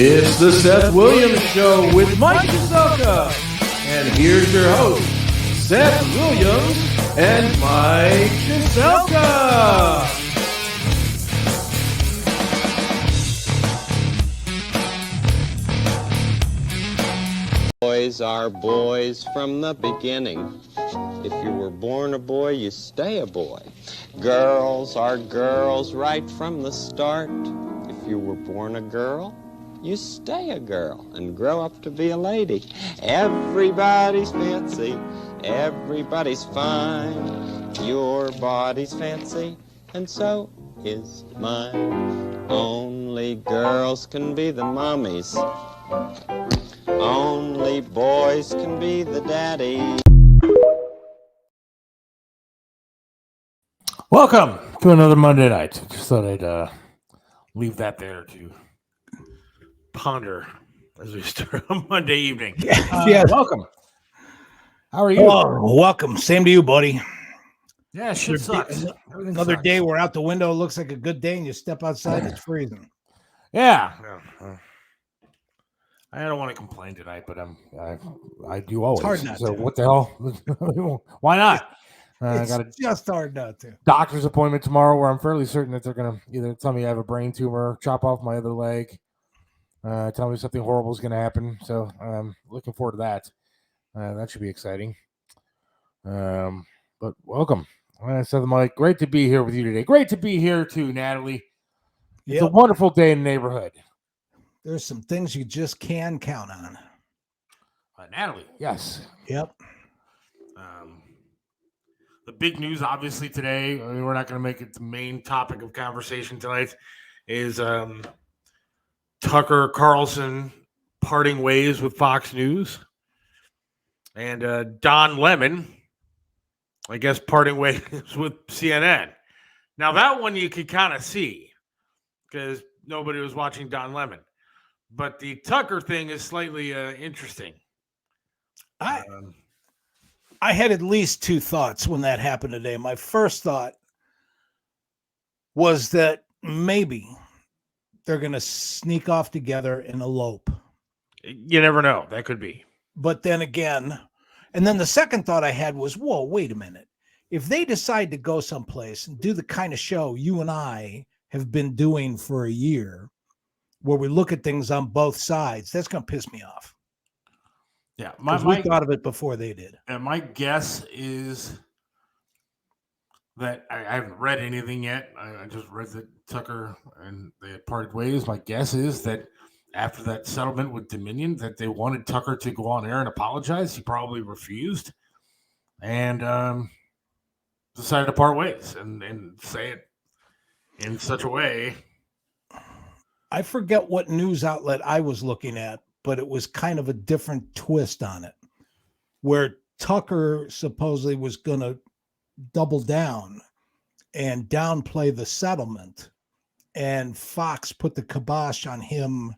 It's the Seth Williams Show with Mike Kazoka. And here's your host, Seth Williams and Mike Kazoka. Boys are boys from the beginning. If you were born a boy, you stay a boy. Girls are girls right from the start. If you were born a girl, you stay a girl and grow up to be a lady. Everybody's fancy, everybody's fine. Your body's fancy, and so is mine. Only girls can be the mommies. Only boys can be the daddy. Welcome to another Monday night. Just thought I'd leave that there to ponder as we start on Monday evening. Yeah. Welcome. How are you? Oh, welcome. Same to you, buddy. Yeah, shit sucks. Another day we're out the window. It looks like a good day, and you step outside, it's freezing. Yeah. I don't want to complain tonight, but I do always. It's hard not so to. What the hell? Why not? I got a just hard not to. doctor's appointment tomorrow where I'm fairly certain that they're going to either tell me I have a brain tumor, chop off my other leg, tell me something horrible is going to happen. So I'm looking forward to that. That should be exciting. But welcome. Seth, Mike, great to be here with you today. Great to be here too, Natalie. It's a wonderful day in the neighborhood. There's some things you just can count on. Natalie, yes. Yep. The big news, obviously, today, I mean, we're not going to make it the main topic of conversation tonight, is Tucker Carlson parting ways with Fox News. And Don Lemon, I guess, parting ways with CNN. Now, that one you could kind of see because nobody was watching Don Lemon. But the Tucker thing is slightly interesting. I had at least two thoughts when that happened today. My first thought was that maybe they're going to sneak off together and elope. You never know. That could be. But then again, and then the second thought I had was, whoa, wait a minute. If they decide to go someplace and do the kind of show you and I have been doing for a year, where we look at things on both sides, that's going to piss me off. Yeah, we thought of it before they did. And my guess is that I haven't read anything yet. I just read that Tucker and they had parted ways. My guess is that after that settlement with Dominion, that they wanted Tucker to go on air and apologize. He probably refused and decided to part ways and say it in such a way. I forget what news outlet I was looking at, but it was kind of a different twist on it, where Tucker supposedly was going to double down and downplay the settlement, and Fox put the kibosh on him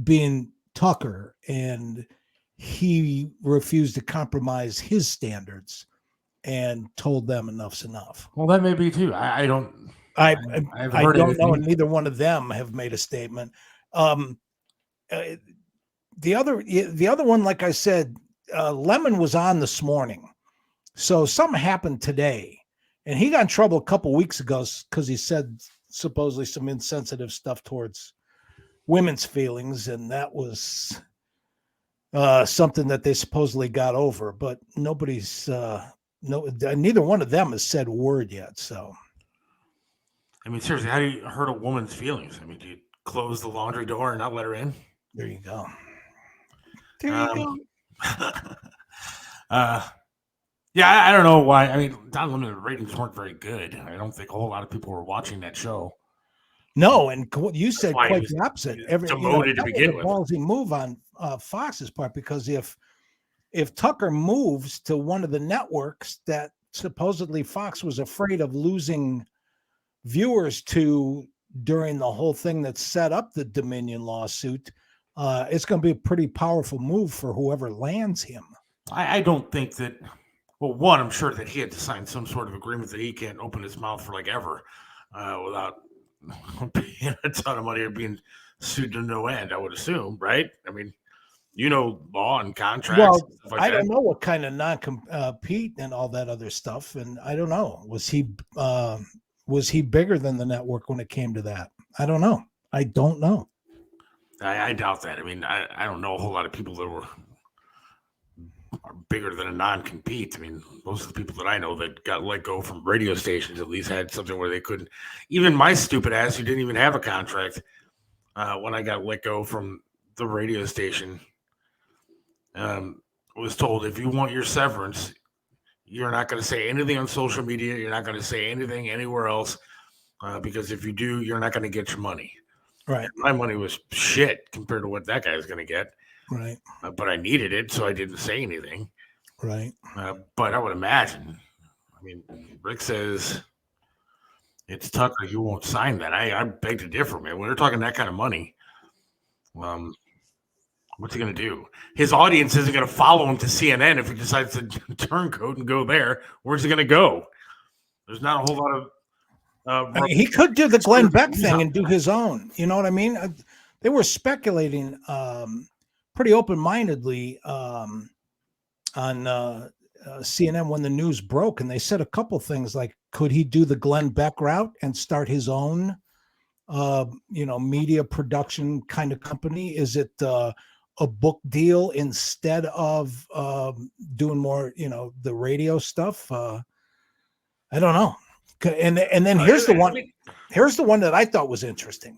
being Tucker, and he refused to compromise his standards and told them enough's enough. Well, that may be too. I don't know, and neither one of them have made a statement. The other one, like I said, Lemon was on this morning. So something happened today, and he got in trouble a couple weeks ago because he said supposedly some insensitive stuff towards women's feelings, and that was something that they supposedly got over. But neither one of them has said a word yet. So, I mean, seriously, how do you hurt a woman's feelings? I mean, do you close the laundry door and not let her in? There you go. Yeah, I don't know why. I mean, Don Lemon ratings weren't very good. I don't think a whole lot of people were watching that show. No, and you said quite the opposite. Demoted to begin with. Ballsy move on Fox's part, because if Tucker moves to one of the networks that supposedly Fox was afraid of losing viewers to during the whole thing that set up the Dominion lawsuit, it's going to be a pretty powerful move for whoever lands him. I don't think that. Well, one, I'm sure that he had to sign some sort of agreement that he can't open his mouth for like ever without paying a ton of money or being sued to no end, I would assume, right? I mean, law and contracts Well, and stuff like I that. don't know what kind of non-compete and all that other stuff, and I don't know. Was he bigger than the network when it came to that? I don't know. I don't know. I doubt that. I mean, I don't know a whole lot of people that are bigger than a non-compete. I mean, most of the people that I know that got let go from radio stations at least had something where they couldn't. Even my stupid ass, who didn't even have a contract, when I got let go from the radio station, was told if you want your severance, you're not going to say anything on social media. You're not going to say anything anywhere else because if you do, you're not going to get your money. Right. My money was shit compared to what that guy was going to get. Right. But I needed it, so I didn't say anything. Right. But I would imagine. I mean, Rick says it's Tucker. You won't sign that. I beg to differ, man. When they're talking that kind of money, what's he going to do? His audience isn't going to follow him to CNN if he decides to turncoat and go there. Where's he going to go? There's not a whole lot of. I mean, he could do the Glenn Beck thing and do his own. You know what I mean? They were speculating pretty open-mindedly on CNN when the news broke, and they said a couple things like, could he do the Glenn Beck route and start his own, media production kind of company? Is it a book deal instead of doing more, the radio stuff? I don't know. And then here's the one that I thought was interesting.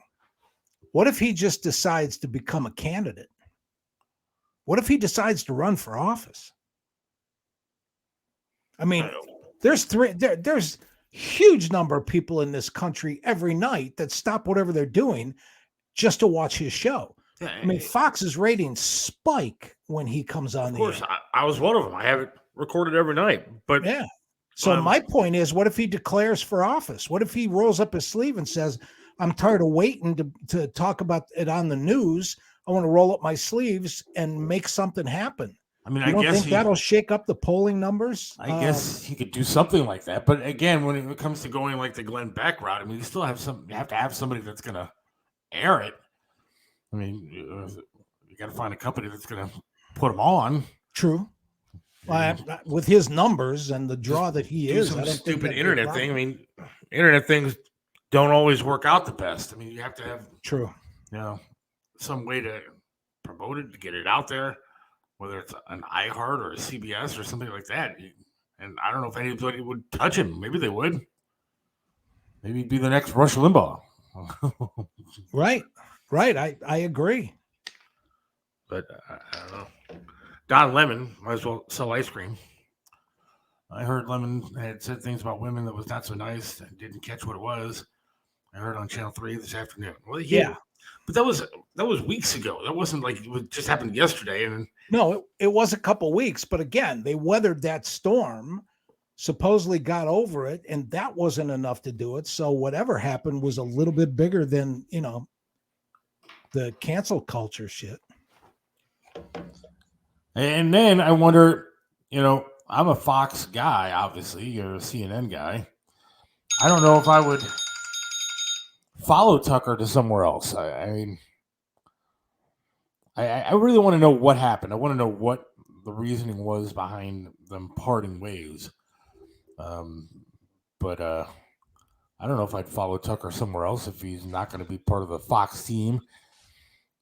What if he just decides to become a candidate? What if he decides to run for office? I mean, there's huge number of people in this country every night that stop whatever they're doing just to watch his show. I mean, Fox's ratings spike when he comes on. Of course, I was one of them. I have it recorded every night. But yeah. So my point is, what if he declares for office? What if he rolls up his sleeve and says, I'm tired of waiting to talk about it on the news. I want to roll up my sleeves and make something happen. I mean, I guess that'll shake up the polling numbers. I guess he could do something like that. But again, when it comes to going like the Glenn Beck route, I mean, you have to have somebody that's going to air it. I mean, you got to find a company that's going to put them on. True. With his numbers and the draw that he is, some stupid internet thing. I mean, internet things don't always work out the best. I mean, you have to have some way to promote it, to get it out there, whether it's an iHeart or a CBS or something like that. And I don't know if anybody would touch him. Maybe they would. Maybe he'd be the next Rush Limbaugh. Right. I agree. But I don't know. Don Lemon might as well sell ice cream. I heard Lemon had said things about women that was not so nice and didn't catch what it was. I heard on Channel 3 this afternoon. Well, yeah. But that was weeks ago. That wasn't like it just happened yesterday. And no, it was a couple weeks. But again, they weathered that storm, supposedly got over it, and that wasn't enough to do it. So whatever happened was a little bit bigger than, the cancel culture shit. And then I wonder, I'm a Fox guy, obviously. You're a CNN guy. I don't know if I would follow Tucker to somewhere else. I mean, I really want to know what happened. I want to know what the reasoning was behind them parting ways. But I don't know if I'd follow Tucker somewhere else if he's not going to be part of the Fox team.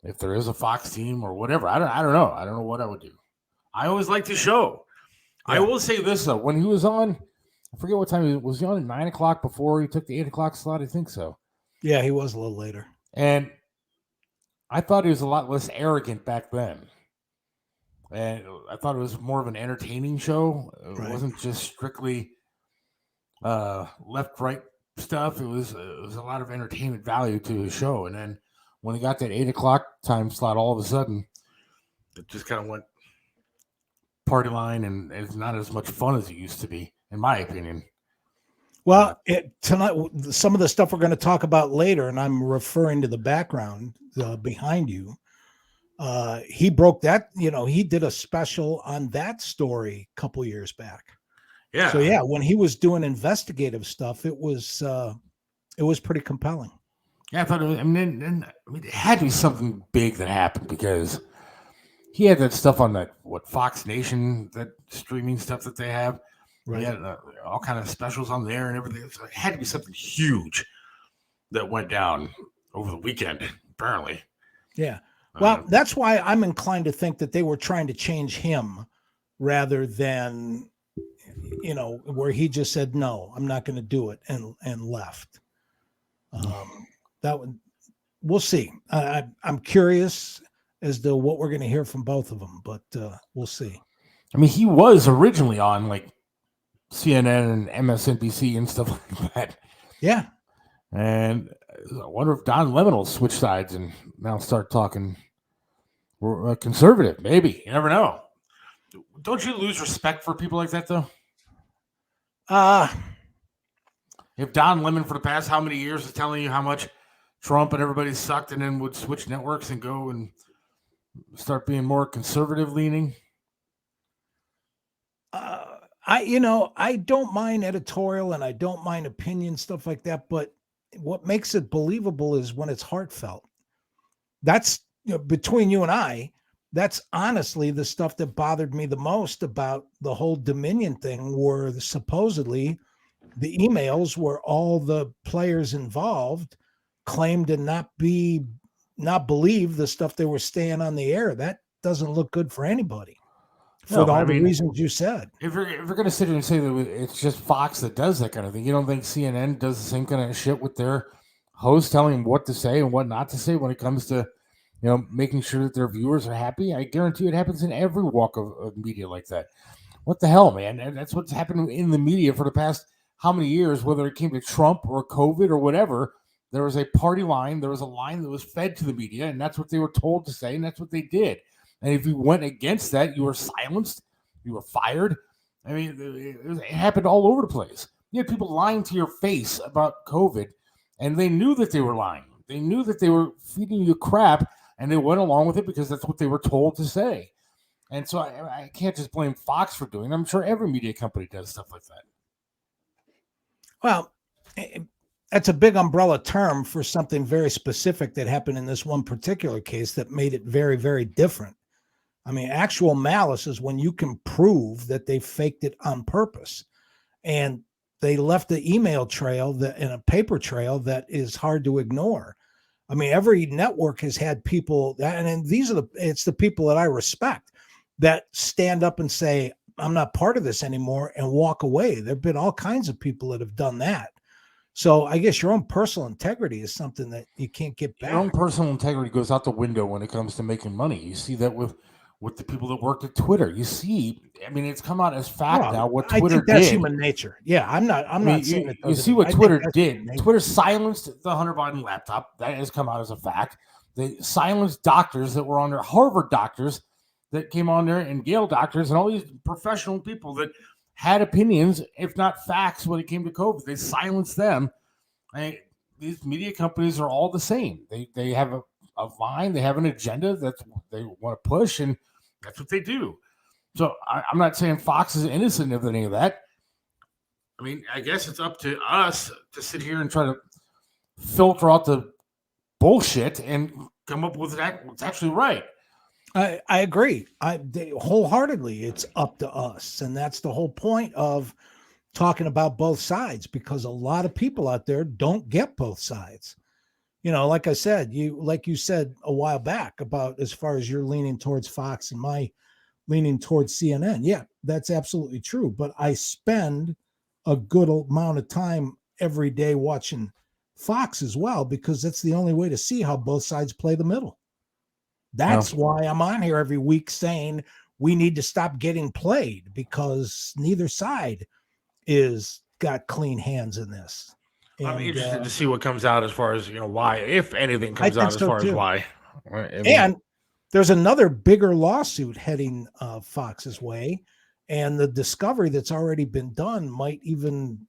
If there is a Fox team or whatever, I don't know. I don't know what I would do. I always liked his show. Yeah. I will say this though: when he was on, I forget what time was he on at 9 o'clock before he took the 8 o'clock slot. I think so. Yeah, he was a little later. And I thought he was a lot less arrogant back then. And I thought it was more of an entertaining show. It wasn't just strictly left-right stuff. It was a lot of entertainment value to his show. And then when he got that 8 o'clock time slot, all of a sudden, it just kind of went party line, and it's not as much fun as it used to be, in my opinion. Well, tonight, some of the stuff we're going to talk about later, and I'm referring to the background behind you. He broke that, he did a special on that story a couple years back. Yeah. So when he was doing investigative stuff, it was pretty compelling. Yeah, I thought it was, it had to be something big that happened because he had that stuff on that Fox Nation, that streaming stuff that they have. Right. He had all kind of specials on there and everything. So it had to be something huge that went down over the weekend, apparently. Yeah. Well, that's why I'm inclined to think that they were trying to change him rather than, where he just said, no, I'm not going to do it and left. We'll see. I'm curious as to what we're going to hear from both of them, but we'll see. I mean, he was originally on like CNN and MSNBC and stuff like that. Yeah. And I wonder if Don Lemon will switch sides and now start talking conservative. Maybe. You never know. Don't you lose respect for people like that, though? If Don Lemon for the past how many years is telling you how much Trump and everybody sucked and then would switch networks and go and start being more conservative leaning? I don't mind editorial and I don't mind opinion, stuff like that. But what makes it believable is when it's heartfelt. That's between you and I. That's honestly the stuff that bothered me the most about the whole Dominion thing, where supposedly the emails where all the players involved claimed to not believe the stuff they were saying on the air. That doesn't look good for anybody. For all the reasons you said. If you're going to sit here and say that it's just Fox that does that kind of thing, you don't think CNN does the same kind of shit with their hosts telling them what to say and what not to say when it comes to, making sure that their viewers are happy? I guarantee it happens in every walk of media like that. What the hell, man? And that's what's happened in the media for the past how many years, whether it came to Trump or COVID or whatever. There was a party line. There was a line that was fed to the media, and that's what they were told to say, and that's what they did. And if you went against that, you were silenced, you were fired. I mean, it happened all over the place. You had people lying to your face about COVID, and they knew that they were lying. They knew that they were feeding you crap, and they went along with it because that's what they were told to say. And so I can't just blame Fox for doing it. I'm sure every media company does stuff like that. Well, that's a big umbrella term for something very specific that happened in this one particular case that made it very, very different. I mean, actual malice is when you can prove that they faked it on purpose. And they left the email trail and a paper trail that is hard to ignore. I mean, every network has had people, and it's the people that I respect that stand up and say, I'm not part of this anymore, and walk away. There've been all kinds of people that have done that. So I guess your own personal integrity is something that you can't get back. Your own personal integrity goes out the window when it comes to making money. You see that with the people that worked at Twitter. You see, I mean, it's come out as fact now what Twitter did. That's human nature. Yeah, I'm not saying it. You see what Twitter did. Twitter silenced the Hunter Biden laptop. That has come out as a fact. They silenced doctors that were on there, Harvard doctors that came on there, and Yale doctors, and all these professional people that had opinions, if not facts, when it came to COVID. They silenced them. These media companies are all the same. They have a line, they have an agenda that they want to push, and that's what they do. So I'm not saying Fox is innocent of any of that. I mean, I guess it's up to us to sit here and try to filter out the bullshit and come up with what's actually right. I agree. Wholeheartedly, it's up to us. And that's the whole point of talking about both sides, because a lot of people out there don't get both sides. Like I said, you said a while back about as far as you're leaning towards Fox and my leaning towards CNN. Yeah, that's absolutely true. But I spend a good amount of time every day watching Fox as well, because that's the only way to see how both sides play the middle. That's why I'm on here every week saying we need to stop getting played, because neither side is got clean hands in this. And, I'm interested to see what comes out as far as, why, if anything comes out as far as why. And there's another bigger lawsuit heading Fox's way, and the discovery that's already been done might even,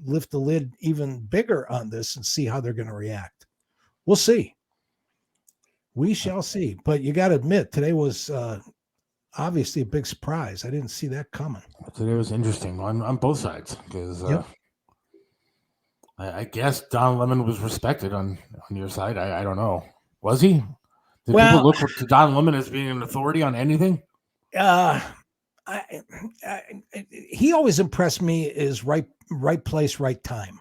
lift the lid even bigger on this and see how they're going to react. We'll see. We shall see. But you got to admit, today was obviously a big surprise. I didn't see that coming. Today was interesting on both sides, because I guess Don Lemon was respected on your side. I don't know. Was he? Did people Well, look to Don Lemon as being an authority on anything? I, he always impressed me as right place, right time.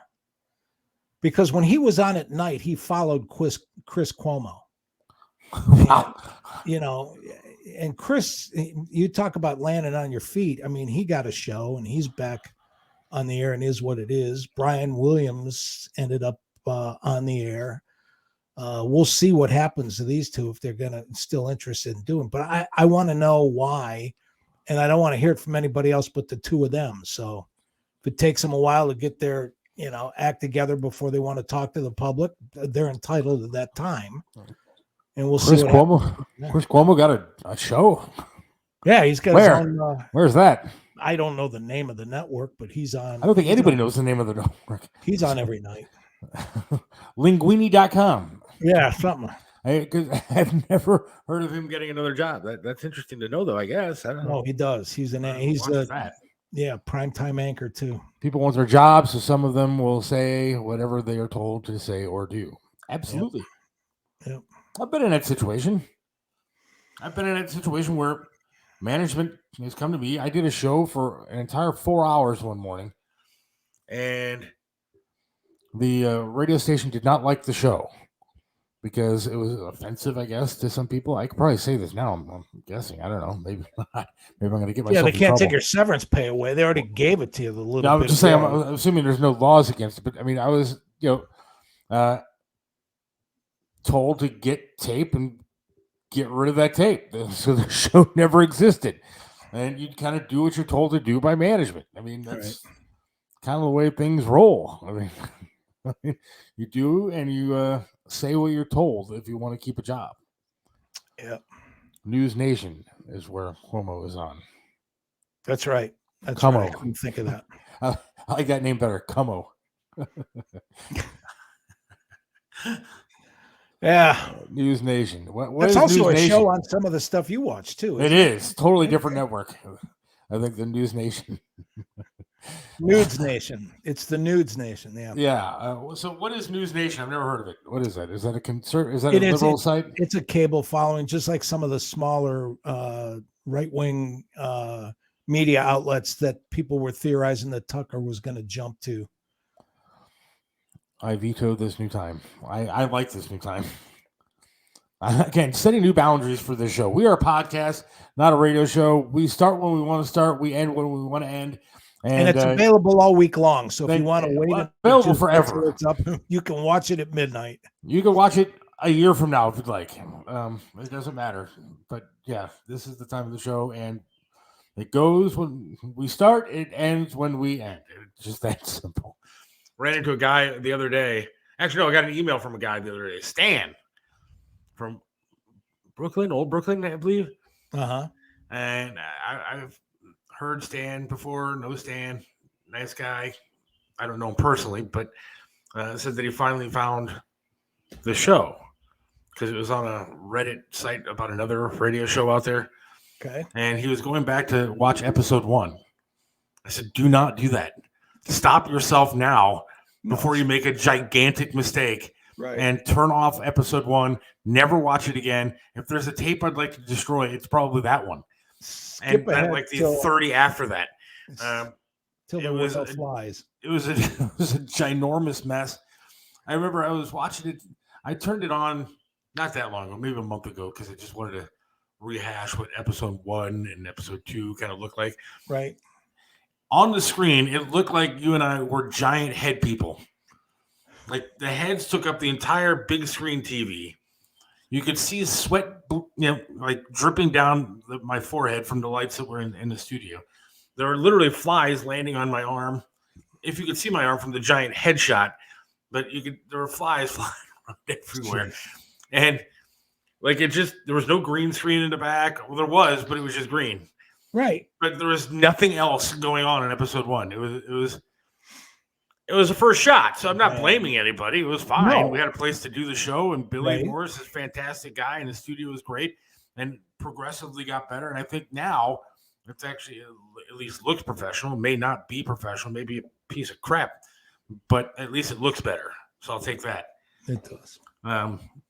Because when he was on at night, he followed Chris Cuomo. Wow. You know, and Chris, you talk about landing on your feet. I mean, he got a show and he's back on the air and is what it is. Brian Williams ended up on the air. We'll see what happens to these two if they're gonna still interested in doing. But I want to know why, and I don't want to hear it from anybody else but the two of them. So if it takes them a while to get their act together before they want to talk to the public, they're entitled to that time. And we'll see what happens. Chris Cuomo got a show. Yeah, he's got his own. Where's that? I don't know the name of the network, but he's on. I don't think anybody knows the name of the network. He's on every night. Linguini.com. Yeah, something. I've never heard of him getting another job. That's interesting to know, though. I guess I don't know. No, he does. He's a primetime anchor too. People want their jobs, so some of them will say whatever they are told to say or do. Absolutely. Yep. I've been in that situation. Where management has come to me. I did a show for an entire 4 hours one morning, and the radio station did not like the show because it was offensive, I guess, to some people. I could probably say this now. I'm guessing. I don't know. Maybe not. Maybe I'm going to get myself. Yeah, they can't take your severance pay away. They already gave it to you. I'm just saying. I'm assuming there's no laws against it, but I mean, I was told to get tape and get rid of that tape, so the show never existed. And you kind of do what you're told to do by management. I mean, that's kind of the way things roll. I mean, you do, and you say what you're told if you want to keep a job. Yeah. News Nation is where Cuomo is on. That's right. That's Cuomo. right. I couldn't think of that. I like that name better. Cuomo. Yeah. News Nation. What That's is also News a Nation? show on some of the stuff you watch too. It is totally different network. I think the News Nation. Nudes Nation. It's the Nudes Nation. Yeah. Yeah. So what is News Nation? I've never heard of it. What is that? Is that a liberal site? It's a cable following, just like some of the smaller right-wing media outlets that people were theorizing that Tucker was going to jump to. I vetoed this new time. I like this new time. Again, setting new boundaries for this show. We are a podcast, not a radio show. We start when we want to start. We end when we want to end. And it's available all week long. So if you want to wait, available forever. It's up. You can watch it at midnight. You can watch it a year from now if you'd like. It doesn't matter. But yeah, this is the time of the show, and it goes when we start. It ends when we end. It's just that simple. Ran into a guy the other day. Actually, no, I got an email from a guy the other day. Stan from Brooklyn, old Brooklyn, I believe. Uh-huh. And I've heard Stan before, know Stan, nice guy. I don't know him personally, but said that he finally found the show because it was on a Reddit site about another radio show out there. Okay. And he was going back to watch episode 1. I said, do not do that. Stop yourself now before you make a gigantic mistake. Right. And turn off episode 1. Never watch it again. If there's a tape I'd like to destroy, it's probably that one. Skip and like the 30 after that. Till there was no flies. It was a ginormous mess. I remember I was watching it. I turned it on not that long ago, maybe a month ago, because I just wanted to rehash what episode 1 and episode 2 kind of looked like. Right. On the screen, it looked like you and I were giant head people. Like the heads took up the entire big screen TV. You could see sweat, like dripping down my forehead from the lights that were in the studio. There were literally flies landing on my arm. If you could see my arm from the giant headshot, but there were flies flying around everywhere. And like there was no green screen in the back. Well, there was, but it was just green. Right. But there was nothing else going on in episode 1. It was the first shot, so I'm not blaming anybody. It was fine. No. We had a place to do the show, and Billy Morris is a fantastic guy, and the studio was great, and progressively got better. And I think now it's actually at least looks professional. It may not be professional, maybe a piece of crap, but at least it looks better. So I'll take that. It does.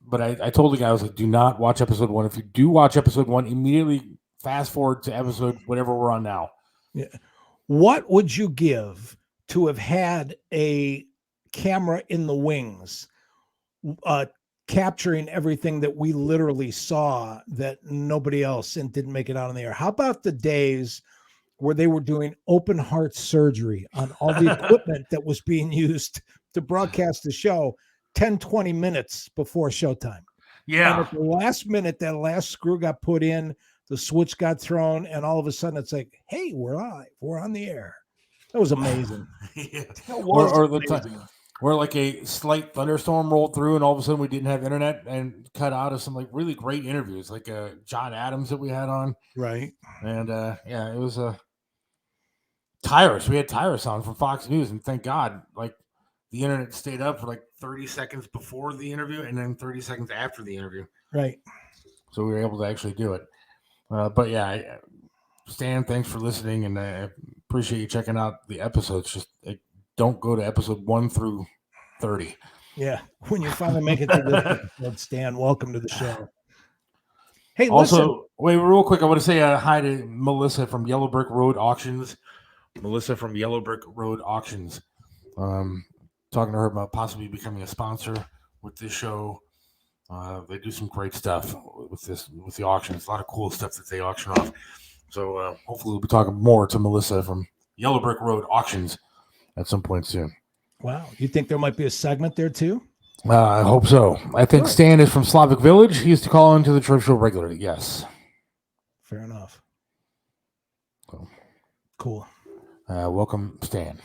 But I told the guy, I was like, do not watch episode 1. If you do watch episode 1, immediately fast forward to episode whatever we're on now. Yeah. What would you give to have had a camera in the wings, capturing everything that we literally saw that nobody else and didn't make it out on the air? How about the days where they were doing open heart surgery on all the equipment that was being used to broadcast the show 10, 20 minutes before showtime? Yeah. And at the last minute, that last screw got put in, the switch got thrown, and all of a sudden it's like, hey, we're live. We're on the air. That was amazing. Yeah. That was Or the amazing. time where like a slight thunderstorm rolled through and all of a sudden we didn't have internet and cut out of some like really great interviews, like John Adams that we had on. Right. And yeah, it was Tyrus. We had Tyrus on from Fox News, and thank God, like the internet stayed up for like 30 seconds before the interview and then 30 seconds after the interview. Right. So we were able to actually do it. But yeah, Stan, thanks for listening, and I appreciate you checking out the episodes. Just don't go to episode 1 through 30. Yeah. When you finally make it to this episode, Stan, welcome to the show. Hey, Also, listen. wait, real quick, I want to say hi to Melissa from Yellow Brick Road Auctions. Melissa from Yellow Brick Road Auctions. Talking to her about possibly becoming a sponsor with this show. They do some great stuff with the auctions. A lot of cool stuff that they auction off. So hopefully we'll be talking more to Melissa from Yellow Brick Road Auctions at some point soon. Wow. You think there might be a segment there too? I hope so. I think Stan is from Slavic Village. He used to call into the Trip Show regularly. Yes. Fair enough. So, cool. Welcome, Stan.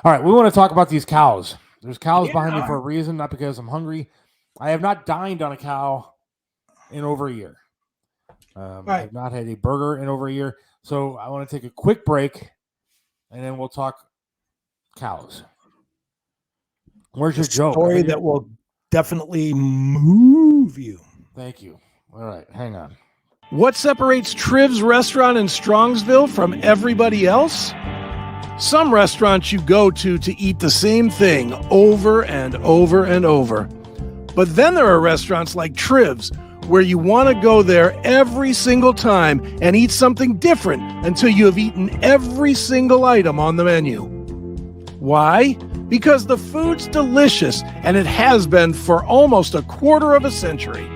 All right. We want to talk about these cows. There's cows behind me for a reason, not because I'm hungry. I have not dined on a cow in over a year. I have not had a burger in over a year. So I want to take a quick break, and then we'll talk cows. Where's your joke? Story that will definitely move you. Thank you. All right, hang on. What separates Triv's restaurant in Strongsville from everybody else? Some restaurants you go to eat the same thing over and over and over. But then there are restaurants like Triv's, where you want to go there every single time and eat something different until you have eaten every single item on the menu. Why? Because the food's delicious, and it has been for almost a quarter of a century.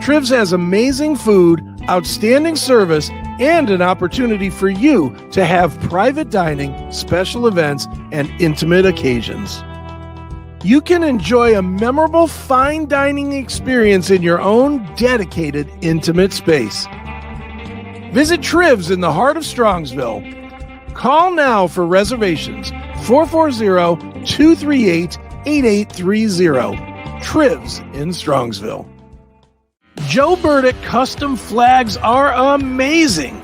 Triv's has amazing food, outstanding service, and an opportunity for you to have private dining, special events, and intimate occasions. You can enjoy a memorable fine dining experience in your own dedicated, intimate space. Visit Triv's in the heart of Strongsville. Call now for reservations, 440-238-8830. Triv's in Strongsville. Joe Burdick custom flags are amazing.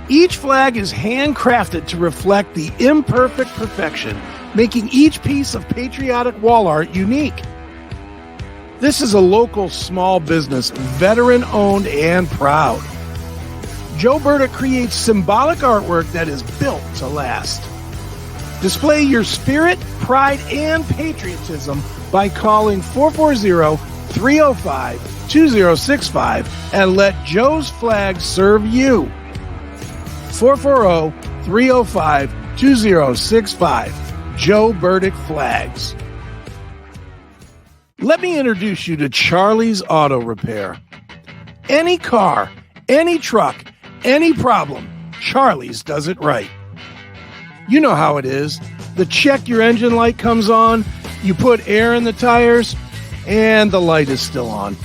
Each flag is handcrafted to reflect the imperfect perfection, making each piece of patriotic wall art unique. This is a local small business, veteran-owned and proud. Joe Burdick creates symbolic artwork that is built to last. Display your spirit, pride, and patriotism by calling 440-305-2065 and let Joe's flag serve you. 440-305-2065. Joe Burdick Flags. Let me introduce you to Charlie's Auto Repair. Any car, any truck, any problem, Charlie's does it right. You know how it is. The check your engine light comes on, you put air in the tires, and the light is still on.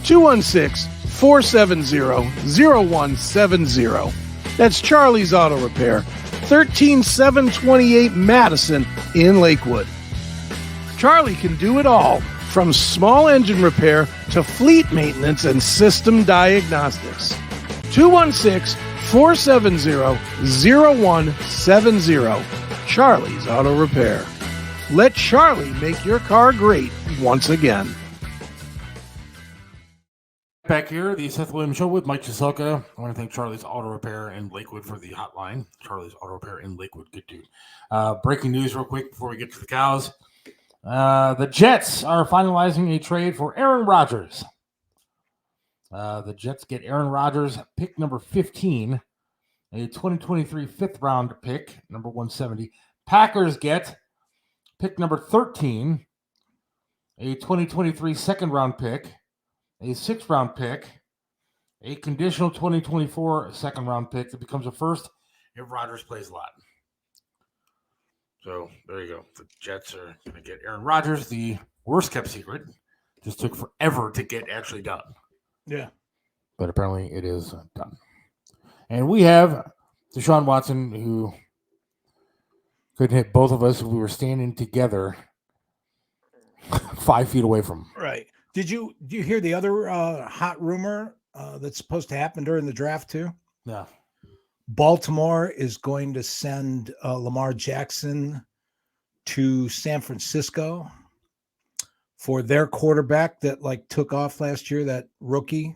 216-470-0170. That's Charlie's Auto Repair, 13728 Madison in Lakewood. Charlie can do it all, from small engine repair to fleet maintenance and system diagnostics. 216-470-0170. Charlie's Auto Repair. Let Charlie make your car great once again. back here, the Seth Williams Show with Mike Chiselka. I want to thank Charlie's Auto Repair in Lakewood for the hotline. Charlie's Auto Repair in Lakewood, good dude. Breaking news real quick before we get to the cows. The Jets are finalizing a trade for Aaron Rodgers. The Jets get Aaron Rodgers, pick number 15, a 2023 fifth-round pick, number 170. Packers get pick number 13, a 2023 second-round pick, a sixth-round pick, a conditional 2024 second-round pick that becomes a first if Rodgers plays a lot. So there you go. The Jets are going to get Aaron Rodgers, the worst-kept secret. Just took forever to get actually done. Yeah. But apparently it is done. And we have Deshaun Watson, who couldn't hit both of us if we were standing together 5 feet away from him. Right. Do you hear the other hot rumor that's supposed to happen during the draft too? Yeah. Baltimore is going to send Lamar Jackson to San Francisco for their quarterback that like took off last year, that rookie.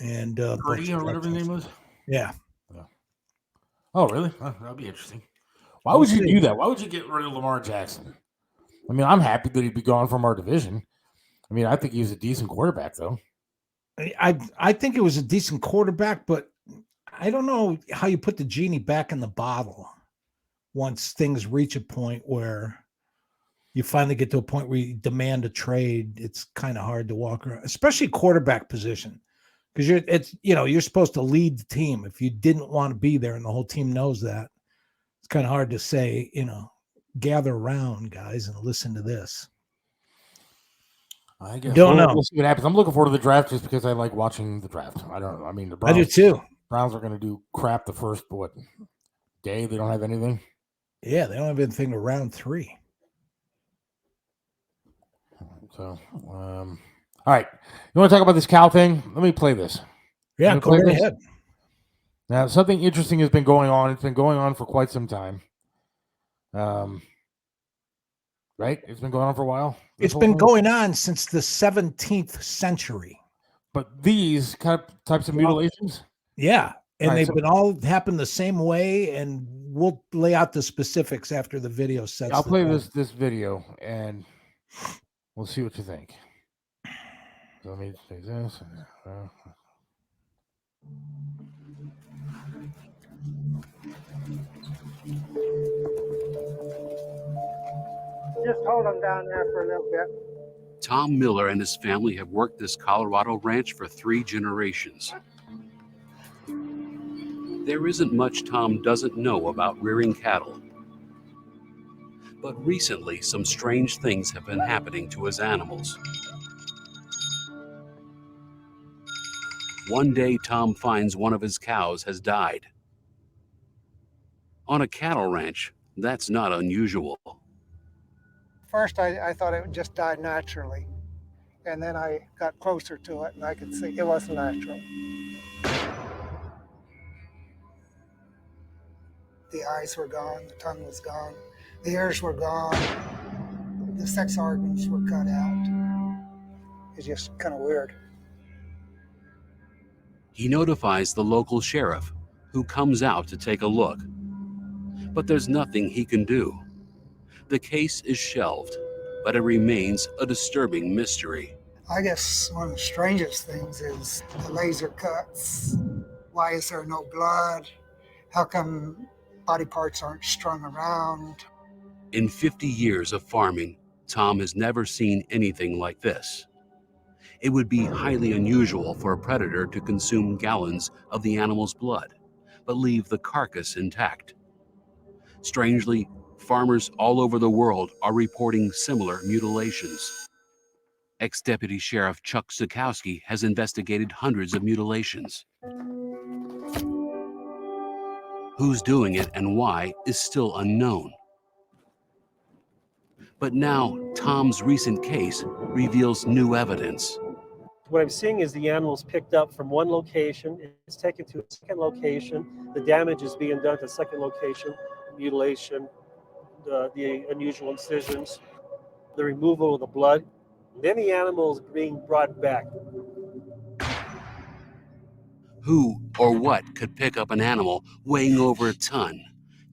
And Purdy or whatever his name was? Yeah. Oh, really? Oh, that'd be interesting. Why would you do that? Why would you get rid of Lamar Jackson? I mean, I'm happy that he'd be gone from our division. I mean, I think he's a decent quarterback, though. I think it was a decent quarterback, but I don't know how you put the genie back in the bottle once things reach a point where you finally get to a point where you demand a trade. It's kind of hard to walk around, especially quarterback position, because you're supposed to lead the team. If you didn't want to be there and the whole team knows that, it's kind of hard to say, gather around, guys, and listen to this. I guess Don't know. We'll see what happens. I'm looking forward to the draft just because I like watching the draft. The Browns, I do too. Browns are going to do crap the first day. They don't have anything. Yeah, they don't have anything to round 3. So, all right. You want to talk about this cow thing? Let me play this. Yeah, go right ahead. Now, something interesting has been going on. It's been going on for quite some time. Right? It's been going on for a while. It's been going on since the 17th century. But these types of mutilations? Yeah. And they've been all happened the same way. And we'll lay out the specifics after the video sets. I'll play this video and we'll see what you think. So let me say this. Just hold them down there for a little bit. Tom Miller and his family have worked this Colorado ranch for 3 generations. There isn't much Tom doesn't know about rearing cattle. But recently, some strange things have been happening to his animals. One day, Tom finds one of his cows has died. On a cattle ranch, that's not unusual. First, I thought it would just die naturally. And then I got closer to it and I could see it wasn't natural. The eyes were gone, the tongue was gone, the ears were gone, the sex organs were cut out. It's just kind of weird. He notifies the local sheriff, who comes out to take a look. But there's nothing he can do. The case is shelved, but it remains a disturbing mystery. I guess one of the strangest things is the laser cuts. Why is there no blood? How come body parts aren't strung around? In 50 years of farming, Tom has never seen anything like this. It would be highly unusual for a predator to consume gallons of the animal's blood, but leave the carcass intact. Strangely, farmers all over the world are reporting similar mutilations. Ex-Deputy Sheriff Chuck Zukowski has investigated hundreds of mutilations. Who's doing it and why is still unknown. But now, Tom's recent case reveals new evidence. What I'm seeing is the animal's picked up from one location, it's taken to a second location, the damage is being done to the second location, mutilation, the unusual incisions, the removal of the blood. Then the animal is being brought back. Who or what could pick up an animal weighing over a ton,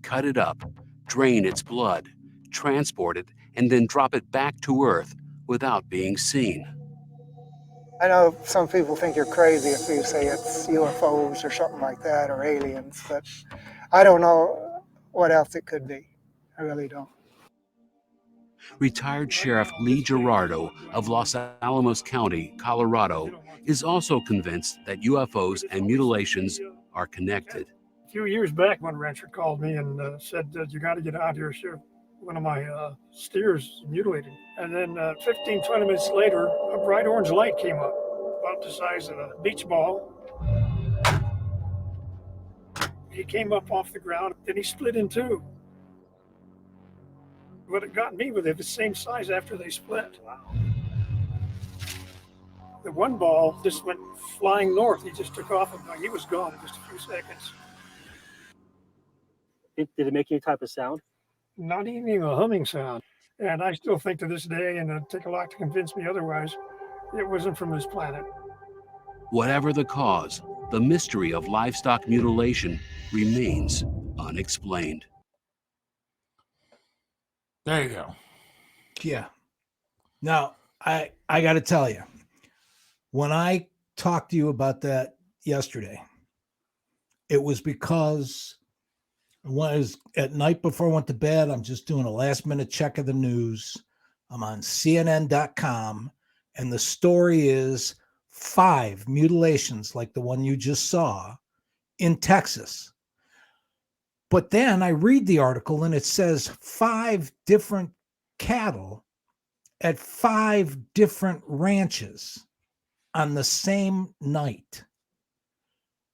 cut it up, drain its blood, transport it, and then drop it back to Earth without being seen? I know some people think you're crazy if you say it's UFOs or something like that or aliens, but I don't know what else it could be. I really don't. Retired Sheriff Lee Gerardo of Los Alamos County, Colorado, is also convinced that UFOs and mutilations are connected. A few years back, one rancher called me and said, you got to get out here, sure. One of my steers mutilated. And then 15, 20 minutes later, a bright orange light came up, about the size of a beach ball. He came up off the ground, then he split in two. What it got me with it, the same size after they split. Wow. The one ball just went flying north. He just took off and he was gone in just a few seconds. Did it make any type of sound? Not even a humming sound. And I still think to this day, and it'd take a lot to convince me otherwise, it wasn't from this planet. Whatever the cause, the mystery of livestock mutilation remains unexplained. There you go. Yeah. Now, I got to tell you, when I talked to you about that yesterday, it was because was at night before I went to bed, I'm just doing a last minute check of the news. I'm on CNN.com, and the story is 5 mutilations like the one you just saw in Texas. But then I read the article and it says 5 different cattle at 5 different ranches on the same night.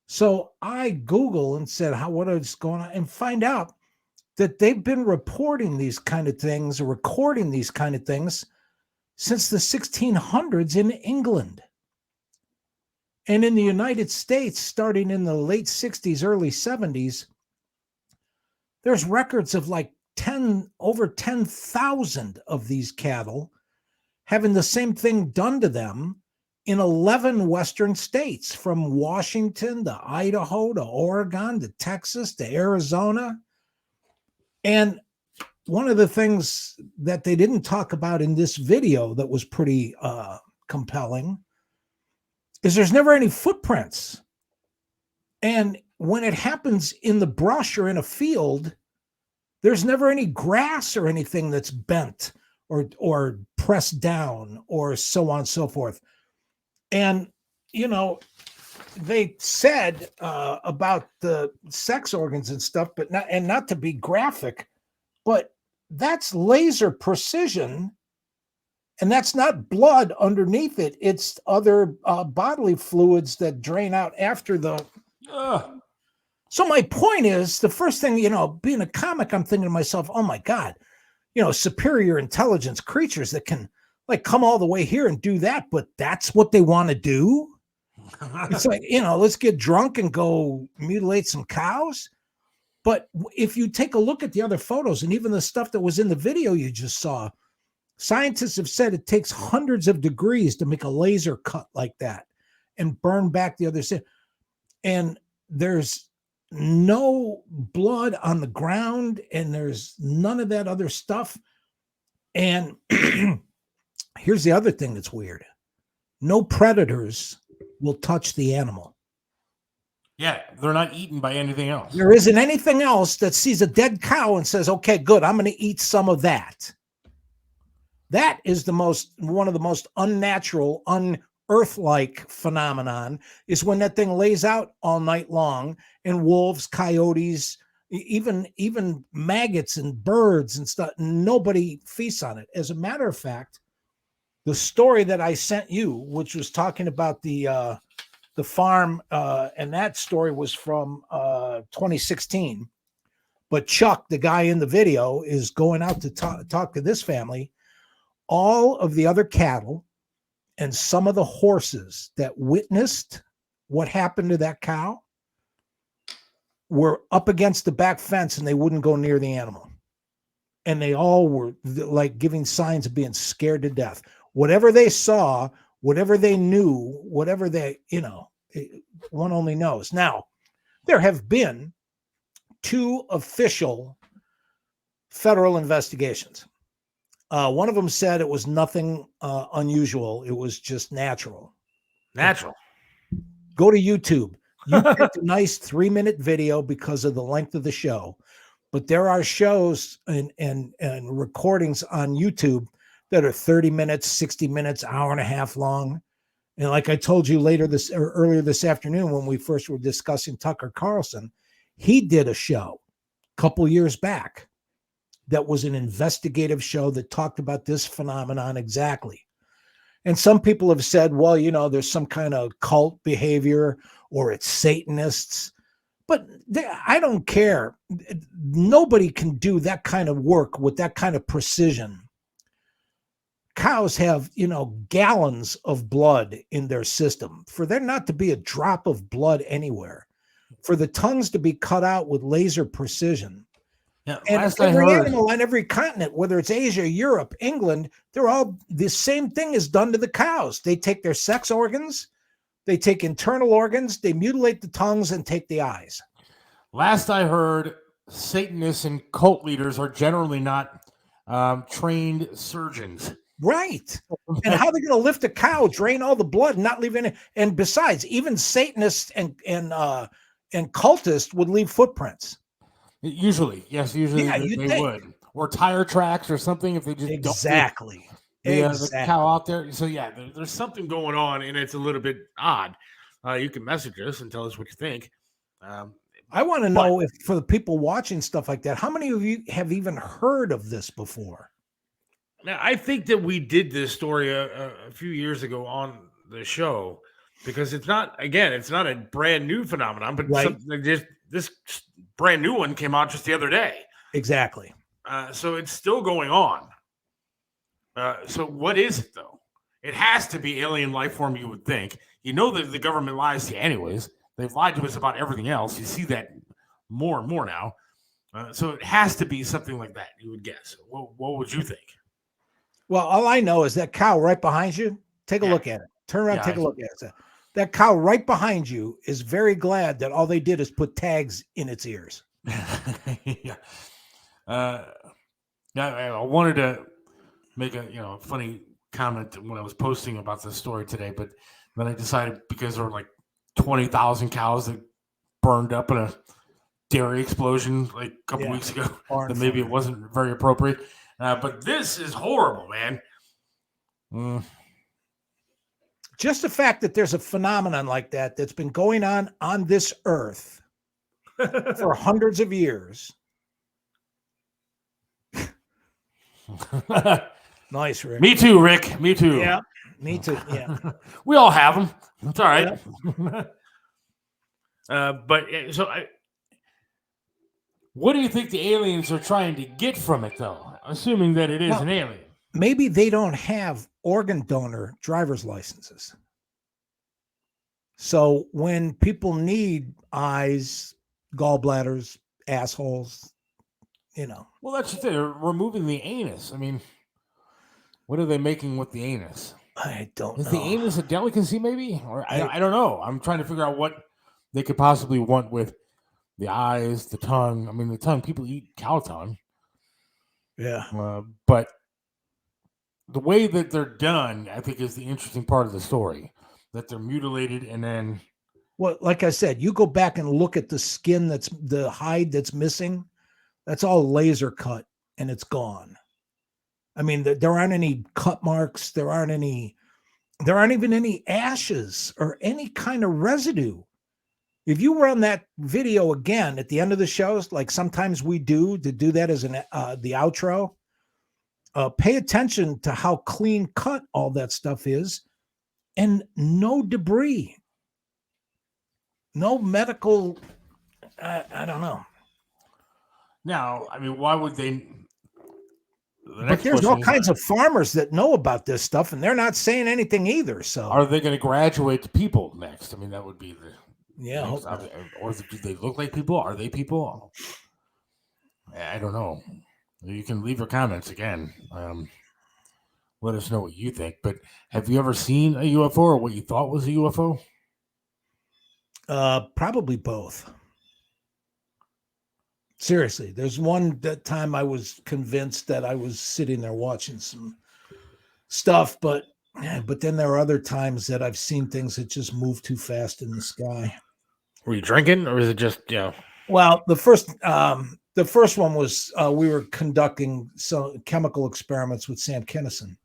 So I Google and said, what is going on? And find out that they've been reporting these kind of things or recording these kind of things since the 1600s in England. And in the United States, starting in the late 60s, early 70s, there's records of like over 10,000 of these cattle having the same thing done to them in 11 Western states, from Washington to Idaho to Oregon to Texas to Arizona. And one of the things that they didn't talk about in this video that was pretty compelling is there's never any footprints. And when it happens in the brush or in a field, there's never any grass or anything that's bent or pressed down or so on and so forth. And, you know, they said about the sex organs and stuff, but not to be graphic, but that's laser precision. And that's not blood underneath it. It's other bodily fluids that drain out after the. So my point is, the first thing, you know, being a comic, I'm thinking to myself, oh my God, you know, superior intelligence creatures that can like come all the way here and do that, but that's what they want to do. It's like, you know, let's get drunk and go mutilate some cows. But if you take a look at the other photos and even the stuff that was in the video you just saw, scientists have said it takes hundreds of degrees to make a laser cut like that and burn back the other side. And there's no blood on the ground and there's none of that other stuff. And here's the other thing that's weird. No predators will touch the animal. Yeah, they're not eaten by anything else. There isn't anything else that sees a dead cow and says, okay, good, I'm going to eat some of that. That is one of the most unnatural, unearth-like phenomenon is when that thing lays out all night long and wolves, coyotes, even maggots and birds and stuff, nobody feasts on it. As a matter of fact, the story that I sent you, which was talking about the farm, and that story was from 2016. But Chuck, the guy in the video, is going out to talk to this family. All of the other cattle and some of the horses that witnessed what happened to that cow were up against the back fence and they wouldn't go near the animal. And they all were like giving signs of being scared to death. Whatever they saw, whatever they knew, whatever they, you know, One only knows. Now, there have been 2 official federal investigations. One of them said it was nothing unusual. It was just natural. Natural. Go to YouTube. You picked a nice 3-minute video because of the length of the show. But there are shows and recordings on YouTube that are 30 minutes, 60 minutes, hour and a half long. And like I told you earlier this afternoon, when we first were discussing Tucker Carlson, he did a show a couple years back that was an investigative show that talked about this phenomenon exactly. And some people have said, well, there's some kind of cult behavior or it's Satanists. But I don't care. Nobody can do that kind of work with that kind of precision. Cows have, gallons of blood in their system. For there not to be a drop of blood anywhere, for the tongues to be cut out with laser precision. Yeah, and every animal on every continent, whether it's Asia, Europe, England, they're all the same thing is done to the cows. They take their sex organs, they take internal organs, they mutilate the tongues and take the eyes. Last I heard, Satanists and cult leaders are generally not trained surgeons. Right. And how are they going to lift a cow, drain all the blood, and not leave any? And besides, even Satanists and cultists would leave footprints. Usually, yes, they would. Or tire tracks or something if they just exactly. The cow out there. So yeah, there's something going on, and it's a little bit odd. You can message us and tell us what you think. I want to know if, for the people watching stuff like that, how many of you have even heard of this before? Now, I think that we did this story a few years ago on the show because it's not a brand new phenomenon, but this brand new one came out just the other day. Exactly. So it's still going on. So what is it, though? It has to be alien life form, you would think. You know that the government lies to you anyways. They've lied to us about everything else. You see that more and more now. So it has to be something like that, you would guess. What would you think? Well, all I know is that cow right behind you. Take a look at it. Turn around, take a look at it. That cow right behind you is very glad that all they did is put tags in its ears. Yeah. I wanted to make a funny comment when I was posting about this story today, but then I decided because there were like 20,000 cows that burned up in a dairy explosion like a couple weeks ago, that maybe it wasn't very appropriate. But this is horrible, man. Just the fact that there's a phenomenon like that that's been going on this earth for hundreds of years. Nice, Rick. Me too, Rick. Me too. Yeah, me too. Yeah. We all have them. It's all right. What do you think the aliens are trying to get from it, though? Assuming that it is an alien. Maybe they don't have organ donor driver's licenses. So when people need eyes, gallbladders, assholes, Well, that's the thing. They're removing the anus. I mean, what are they making with the anus? I don't know. Is the anus a delicacy, maybe? Or I don't know. I'm trying to figure out what they could possibly want with the eyes, the tongue. I mean, the tongue, people eat cow tongue. Yeah. But the way that they're done, I think, is the interesting part of the story. That they're mutilated and then... Well, like I said, you go back and look at the skin, the hide that's missing. That's all laser cut and it's gone. I mean, there aren't any cut marks. There aren't even any ashes or any kind of residue. If you run that video again at the end of the shows, like sometimes we do that as the outro, pay attention to how clean cut all that stuff is, and no debris, no medical. I don't know. Now, I mean, why would they? But there's all kinds of farmers that know about this stuff, and they're not saying anything either. So, are they going to graduate to people next? I mean, that would be the or do they look like people? Are they people? I don't know. You can leave your comments again. Let us know what you think. But have you ever seen a UFO or what you thought was a UFO? Probably both. Seriously, there's one that time I was convinced that I was sitting there watching some stuff, but then there are other times that I've seen things that just move too fast in the sky. Were you drinking, or is it just Well, the first one was we were conducting some chemical experiments with Sam Kinison.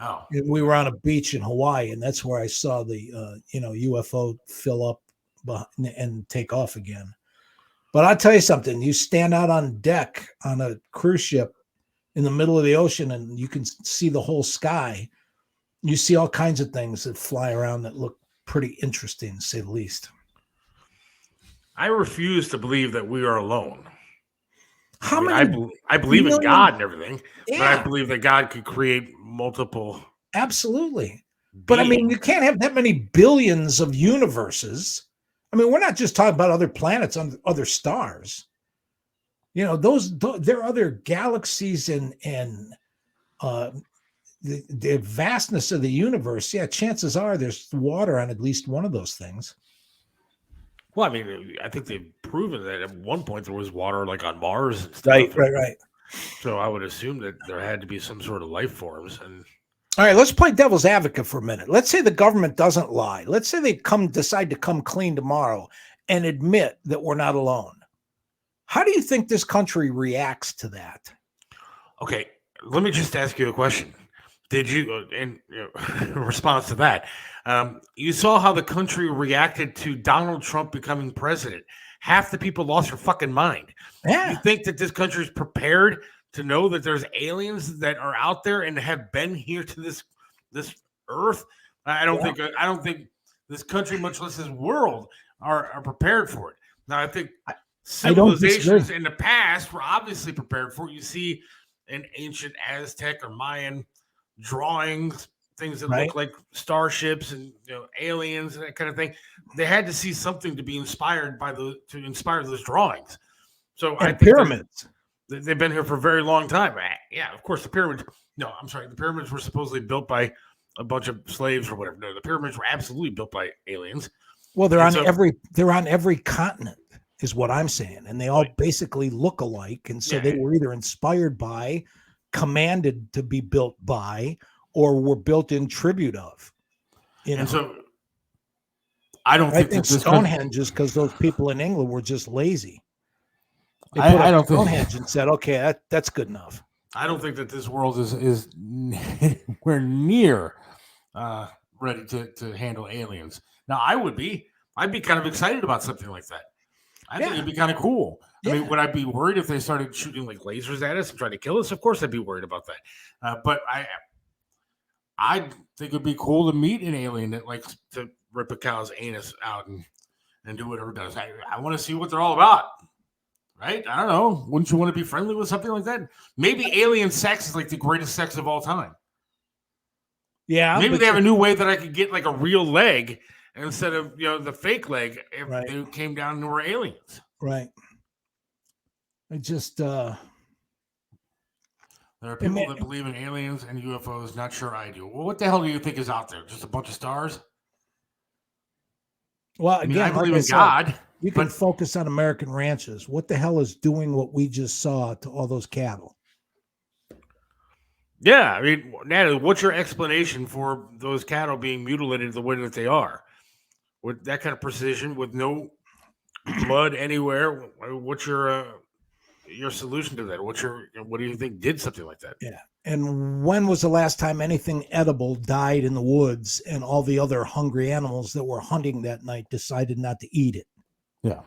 Oh, And we were on a beach in Hawaii, and that's where I saw the UFO fill up and take off again. But I'll tell you something: you stand out on deck on a cruise ship in the middle of the ocean, and you can see the whole sky. You see all kinds of things that fly around that look pretty interesting, to say the least. I refuse to believe that we are alone. How I many? I believe in million- God and everything, but I Yeah, believe that God could create multiple. absolutely. But I mean, beings. you can't have that many billions of universes. I mean, we're not just talking about other planets on other stars. You know, there are other galaxies and the vastness of the universe. Yeah, chances are there's water on at least one of those things. Well, I mean, I think they've proven that at one point there was water like on Mars and stuff. Right. So I would assume that there had to be some sort of life forms. And All right, let's play devil's advocate for a minute. Let's say the government doesn't lie. Let's say they decide to come clean tomorrow and admit that we're not alone. How do you think this country reacts to that? okay, let me just ask you a question. Did you, in response to that, you saw how the country reacted to Donald Trump becoming president? Half the people lost their fucking mind. Yeah. You think that this country is prepared to know that there's aliens that are out there and have been here to this earth? I don't think this country, much less this world, are prepared for it. Now, I think civilizations in the past were obviously prepared for it. You see in ancient Aztec or Mayan drawings, things that look like starships and aliens and that kind of thing. They had to see something to be inspired by to inspire those drawings. So I think pyramids. They've been here for a very long time. Yeah, of course the pyramids. No, I'm sorry. The pyramids were supposedly built by a bunch of slaves or whatever. No, the pyramids were absolutely built by aliens. Well, they're on every continent, is what I'm saying, and they all basically look alike, and so they were either inspired by, commanded to be built by, or were built in tribute of. And so I don't think Stonehenge is because those people in England were just lazy. They put up Stonehenge and said, "Okay, that's good enough." I don't think that this world is nowhere near ready to handle aliens. Now, I'd be kind of excited about something like that. I think it'd be kind of cool. I mean, would I be worried if they started shooting like lasers at us and trying to kill us? Of course, I'd be worried about that. But I think it'd be cool to meet an alien that likes to rip a cow's anus out and do whatever it does. I want to see what they're all about. Right? I don't know. Wouldn't you want to be friendly with something like that? Maybe alien sex is like the greatest sex of all time. Yeah. Maybe they have a new way that I could get like a real leg instead of the fake leg if they came down and were aliens. Right. I just there are people that believe in aliens and UFOs. Not sure I do. Well, what the hell do you think is out there? Just a bunch of stars? Well, again, I believe in God. You can focus on American ranches. What the hell is doing what we just saw to all those cattle? Yeah, I mean, Natalie, what's your explanation for those cattle being mutilated the way that they are? With that kind of precision, with no blood anywhere, what's your solution to that? What do you think did something like that? Yeah. And when was the last time anything edible died in the woods and all the other hungry animals that were hunting that night decided not to eat it? Yeah.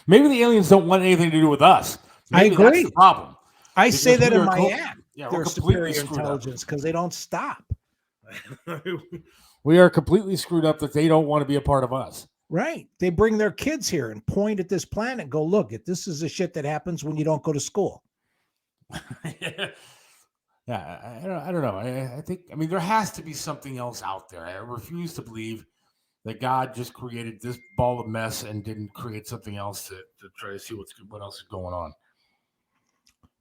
Maybe the aliens don't want anything to do with us. Maybe I agree. That's the problem. I say that in my act. Yeah, they're superior intelligence because they don't stop. We are completely screwed up that they don't want to be a part of us. Right. They bring their kids here and point at this planet and go, look, this is the shit that happens when you don't go to school. Yeah, I don't know. I think, there has to be something else out there. I refuse to believe that God just created this ball of mess and didn't create something else to try to see what else is going on.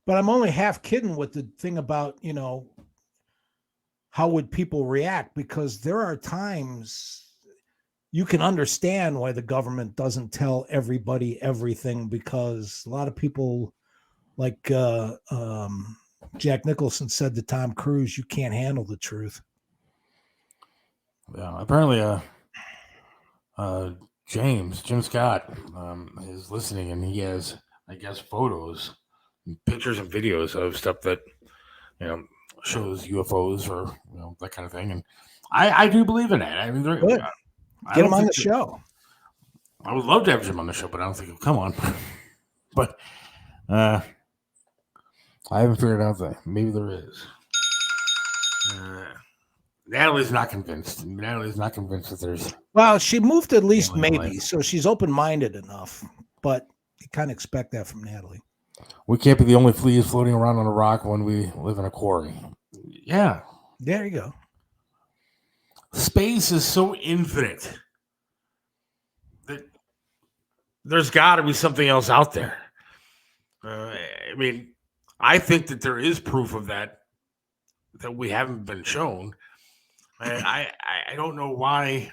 But I'm only half kidding with the thing about, how would people react? Because there are times you can understand why the government doesn't tell everybody everything, because a lot of people, like Jack Nicholson said to Tom Cruise, you can't handle the truth. Yeah, apparently, Jim Scott, is listening, and he has, I guess, photos, pictures, and videos of stuff that shows UFOs or that kind of thing, and I do believe in that. I mean, Good. Get him on the show. I would love to have Jim on the show, but I don't think he'll come on. But I haven't figured out that maybe there is. Natalie's not convinced. Natalie's not convinced that there's. Well, she moved at least maybe, so she's open-minded enough. But you kind of expect that from Natalie. We can't be the only fleas floating around on a rock when we live in a quarry. Yeah. There you go. Space is so infinite that there's got to be something else out there. I mean, I think that there is proof of that we haven't been shown. I don't know why.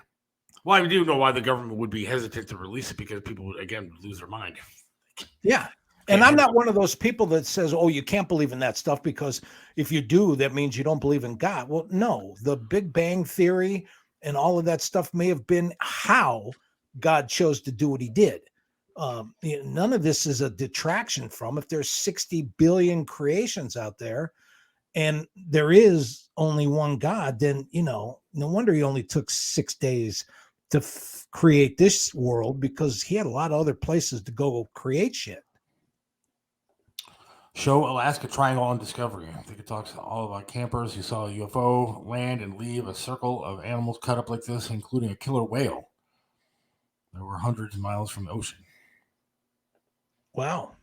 Well, I do know why the government would be hesitant to release it, because people would, again, lose their mind. Yeah. And I'm not one of those people that says, oh, you can't believe in that stuff because if you do, that means you don't believe in God. Well, no, the Big Bang Theory and all of that stuff may have been how God chose to do what he did. None of this is a detraction from, if there's 60 billion creations out there and there is only one God, then, no wonder he only took 6 days to create this world, because he had a lot of other places to go create shit. Show Alaska Triangle on Discovery. I think it talks all about campers who saw a UFO land and leave a circle of animals cut up like this, including a killer whale. There were hundreds of miles from the ocean. Wow.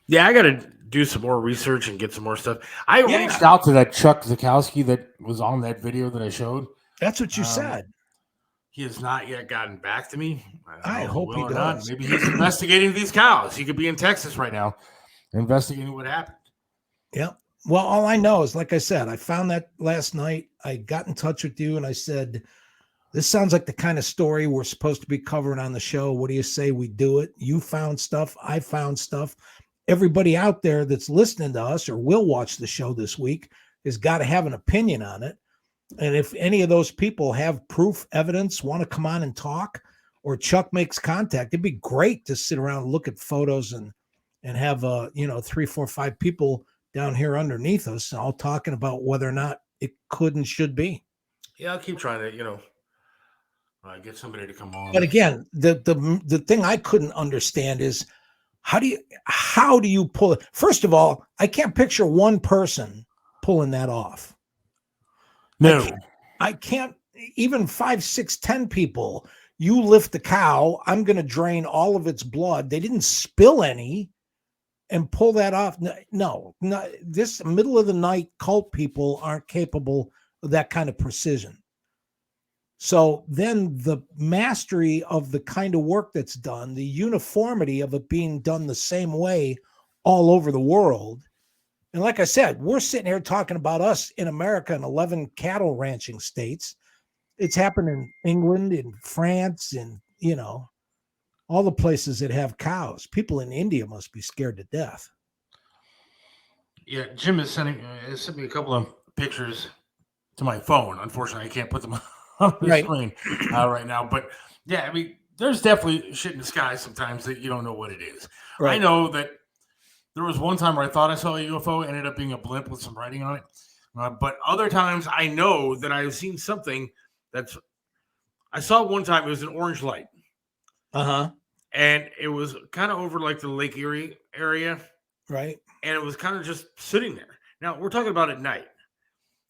Yeah, I got to do some more research and get some more stuff. I reached out to that Chuck Zukowski that was on that video that I showed. That's what you said. He has not yet gotten back to me. I hope he does. Not. Maybe he's investigating these cows. He could be in Texas right now, investigating what happened. Yeah. Well, all I know is, like I said, I found that last night. I got in touch with you and I said, this sounds like the kind of story we're supposed to be covering on the show. What do you say we do it? You found stuff. I found stuff. Everybody out there that's listening to us or will watch the show this week has got to have an opinion on it. And if any of those people have proof, evidence, want to come on and talk, or Chuck makes contact, it'd be great to sit around and look at photos and have 3, 4, 5 people down here underneath us all talking about whether or not it could and should be. Yeah, I'll keep trying to, get somebody to come on. But again, the thing I couldn't understand is how do you pull it? First of all, I can't picture one person pulling that off. No, I can't even 5, 6, 10 people. You lift the cow, I'm going to drain all of its blood. They didn't spill any and pull that off. No, this middle of the night cult people aren't capable of that kind of precision. So then the mastery of the kind of work that's done, the uniformity of it being done the same way all over the world. And like I said, we're sitting here talking about us in America in 11 cattle ranching states. It's happened in England, in France, and, all the places that have cows. People in India must be scared to death. Yeah, Jim is sent me a couple of pictures to my phone. Unfortunately, I can't put them on the screen right now. But yeah, I mean, there's definitely shit in the sky sometimes that you don't know what it is. Right. I know that there was one time where I thought I saw a UFO, ended up being a blimp with some writing on it. But other times I know that I've seen something I saw one time, it was an orange light. Uh-huh. And it was kind of over like the Lake Erie area. Right. And it was kind of just sitting there. Now, we're talking about at night.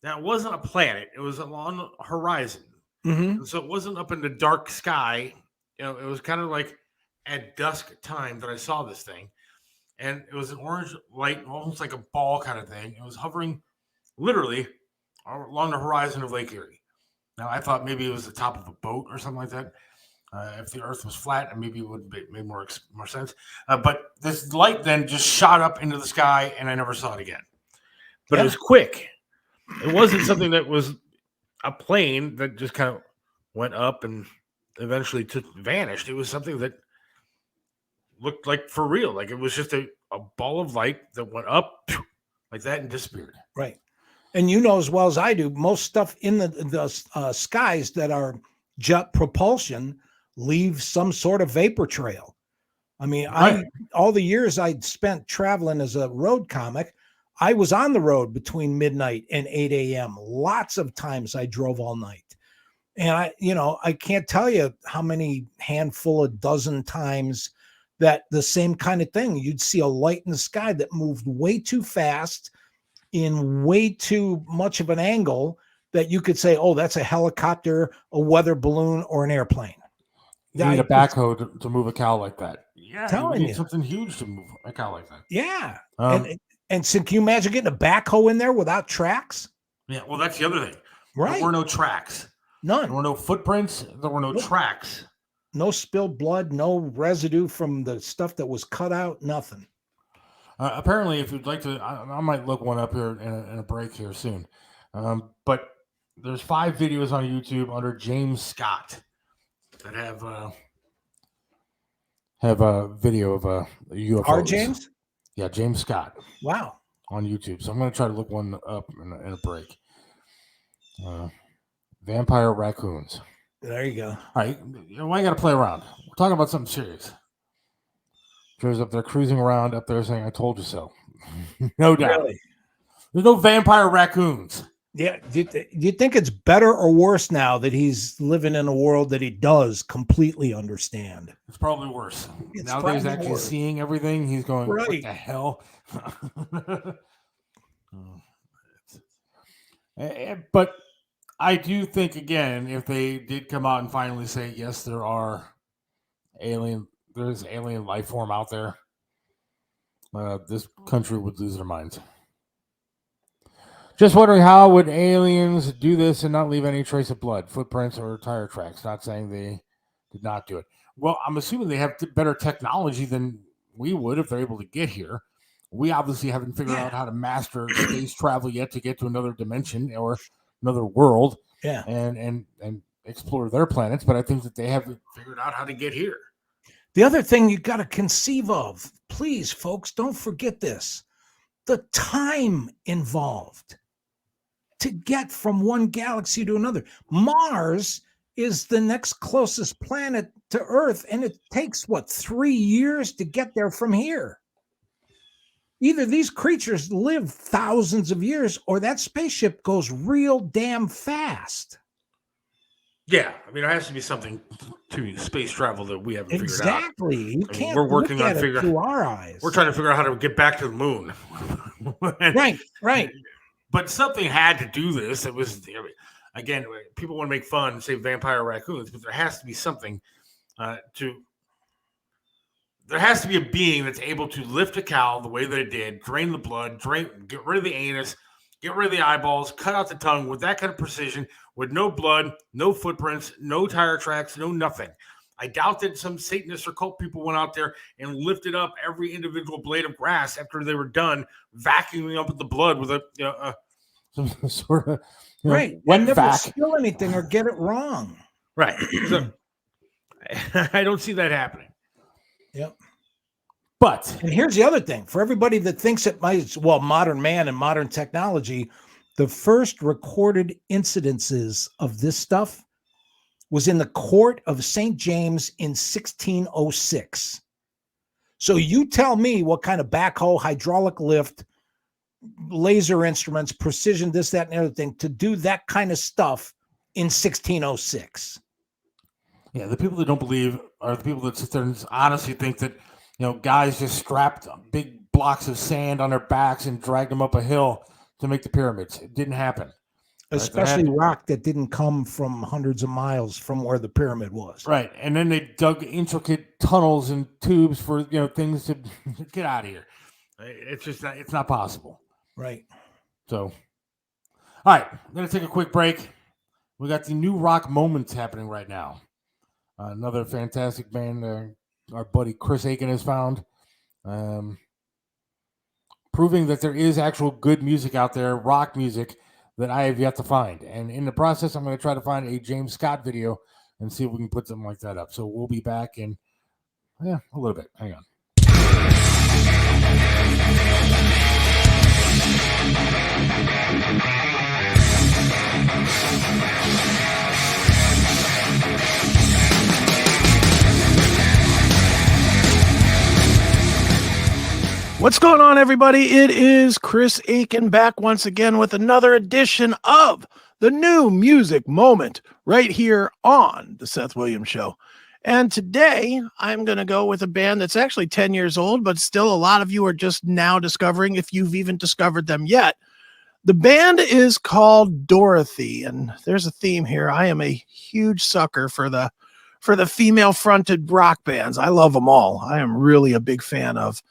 Now, it wasn't a planet. It was along the horizon. Mm-hmm. So it wasn't up in the dark sky. It was kind of like at dusk time that I saw this thing. And it was an orange light, almost like a ball kind of thing. It was hovering literally along the horizon of Lake Erie. Now, I thought maybe it was the top of a boat or something like that. If the earth was flat, maybe it would make more sense. But this light then just shot up into the sky, and I never saw it again. But It was quick. It wasn't something that was a plane that just kind of went up and eventually vanished. It was something that looked like for real. Like it was just a ball of light that went up like that and disappeared. Right. And you know as well as I do, most stuff in the skies that are jet propulsion leave some sort of vapor trail. I mean, Right. all the years I'd spent traveling as a road comic, I was on the road between midnight and 8 a.m. Lots of times I drove all night. And I can't tell you how many handful of dozen times that the same kind of thing. You'd see a light in the sky that moved way too fast in way too much of an angle that you could say, oh, that's a helicopter, a weather balloon, or an airplane. You need a backhoe to move a cow like that. Yeah, you would need something huge to move a cow like that. Yeah. And so can you imagine getting a backhoe in there without tracks? Yeah, well, that's the other thing. Right. There were no tracks. None. There were no footprints. There were no tracks. No spilled blood, no residue from the stuff that was cut out, nothing. Apparently, if you'd like to, I might look one up here in a break here soon. But there's 5 videos on YouTube under James Scott that have a video of UFOs. Our James? Yeah, James Scott. Wow. On YouTube. So I'm going to try to look one up in a break. Vampire raccoons. There you go. All right. Why you got to play around? We're talking about something serious. Joe's up there cruising around up there saying, I told you so. No doubt. Really? There's no vampire raccoons. Yeah. Do you think it's better or worse now that he's living in a world that he does completely understand? It's probably worse. Now that he's actually seeing everything, he's going, right. What the hell? But I do think, again, if they did come out and finally say, yes, there's alien life form out there, this country would lose their minds. Just wondering, how would aliens do this and not leave any trace of blood, footprints, or tire tracks? Not saying they did not do it. Well, I'm assuming they have better technology than we would if they're able to get here. We obviously haven't figured out how to master space travel yet to get to another dimension or another world, and explore their planets. But I think that they haven't figured out how to get here. The other thing you got to conceive of, please, folks, don't forget this: the time involved to get from one galaxy to another. Mars is the next closest planet to Earth, and it takes 3 years to get there from here. Either these creatures live thousands of years, or that spaceship goes real damn fast. Yeah, I mean, there has to be something to space travel that we haven't figured out. Exactly. You can't. We're working on figuring through our eyes. We're trying to figure out how to get back to the moon. Right. But something had to do this. It was, again, people want to make fun and say vampire raccoons, but there has to be something there has to be a being that's able to lift a cow the way that it did, drain the blood, get rid of the anus, get rid of the eyeballs, cut out the tongue with that kind of precision, with no blood, no footprints, no tire tracks, no nothing. I doubt that some Satanists or cult people went out there and lifted up every individual blade of grass after they were done vacuuming up the blood with some sort of wet never vac. Spill anything or get it wrong. Right. So, I don't see that happening. Yep. And here's the other thing for everybody that thinks it might, modern man and modern technology, the first recorded incidences of this stuff was in the court of St. James in 1606. So you tell me what kind of backhoe, hydraulic lift, laser instruments, precision, this, that, and the other thing to do that kind of stuff in 1606. Yeah, the people that don't believe are the people that sit there and honestly think that, guys just strapped big blocks of sand on their backs and dragged them up a hill to make the pyramids. It didn't happen. Especially rock that didn't come from hundreds of miles from where the pyramid was. Right. And then they dug intricate tunnels and tubes for, things to get out of here. It's just not, it's not possible. Right. So, all right, I'm going to take a quick break. We got the new rock moments happening right now. Another fantastic band our buddy Chris Aiken has found, proving that there is actual good music out there, rock music that I have yet to find. And in the process, I'm going to try to find a James Scott video and see if we can put something like that up. So we'll be back in a little bit. Hang on. What's going on, everybody? It is Chris Aiken back once again with another edition of the New Music Moment right here on the Seth Williams Show. And today I'm going to go with a band that's actually 10 years old, but still a lot of you are just now discovering, if you've even discovered them yet. The band is called Dorothy, and there's a theme here. I am a huge sucker for the female-fronted rock bands. I love them all. I am really a big fan of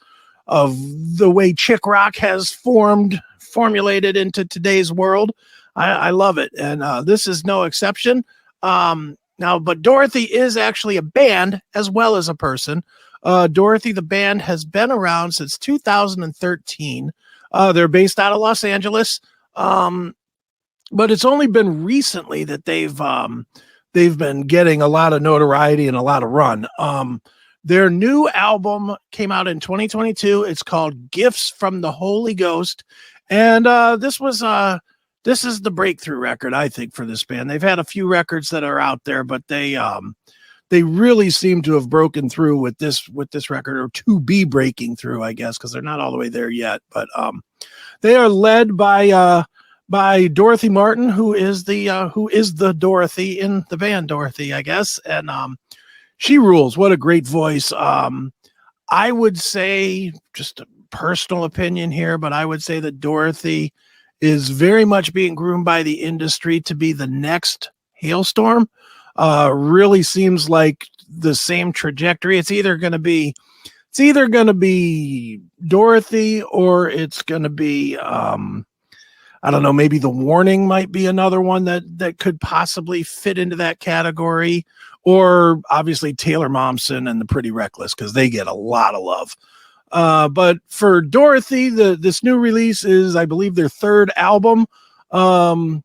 the way chick rock has formulated into today's world. I love it. And this is no exception. But Dorothy is actually a band as well as a person. Dorothy, the band, has been around since 2013. They're based out of Los Angeles. But it's only been recently that they've been getting a lot of notoriety and a lot of run. Their new album came out in 2022. It's called Gifts from the Holy Ghost. And this is the breakthrough record, I think, for this band. They've had a few records that are out there, but they really seem to have broken through with this record, or to be breaking through, I guess, because they're not all the way there yet. But they are led by Dorothy Martin, who is the Dorothy in the band Dorothy, I guess. And she rules. What a great voice. I would say, just a personal opinion here, but I would say that Dorothy is very much being groomed by the industry to be the next Hailstorm. Really seems like the same trajectory. It's either going to be Dorothy, or it's going to be I don't know, maybe The Warning might be another one that could possibly fit into that category, or obviously Taylor Momsen and the Pretty Reckless, because they get a lot of love. But for Dorothy, this new release is, I believe, their third album. A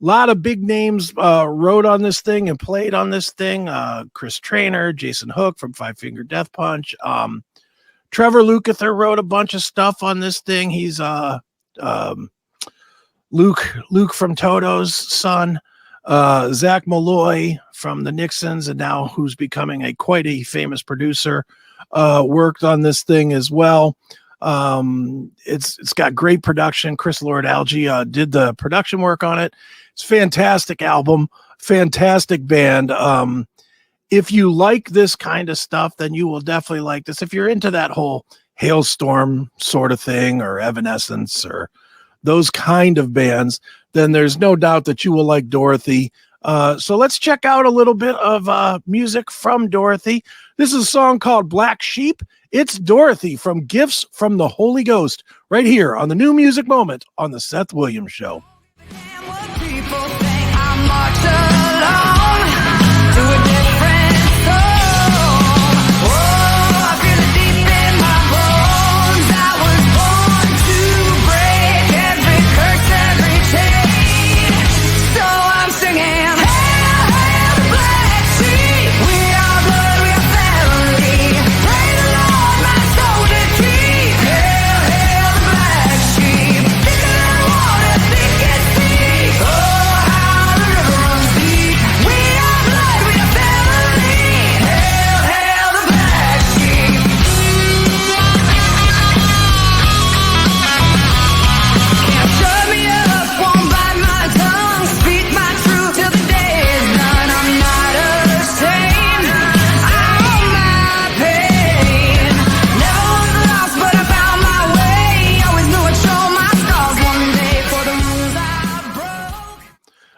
lot of big names wrote on this thing and played on this thing. Chris Traynor, Jason Hook from Five Finger Death Punch. Trevor Lukather wrote a bunch of stuff on this thing. He's Luke from Toto's son. Zach Malloy from the Nixons, and now who's becoming quite a famous producer, worked on this thing as well. It's got great production. Chris Lord-Alge did the production work on it. It's a fantastic album, fantastic band. If you like this kind of stuff, then you will definitely like this. If you're into that whole Hailstorm sort of thing, or Evanescence, or those kind of bands, then there's no doubt that you will like Dorothy. So let's check out a little bit of music from Dorothy. This is a song called Black Sheep. It's Dorothy from Gifts from the Holy Ghost, right here on the New Music Moment on the Seth Williams Show.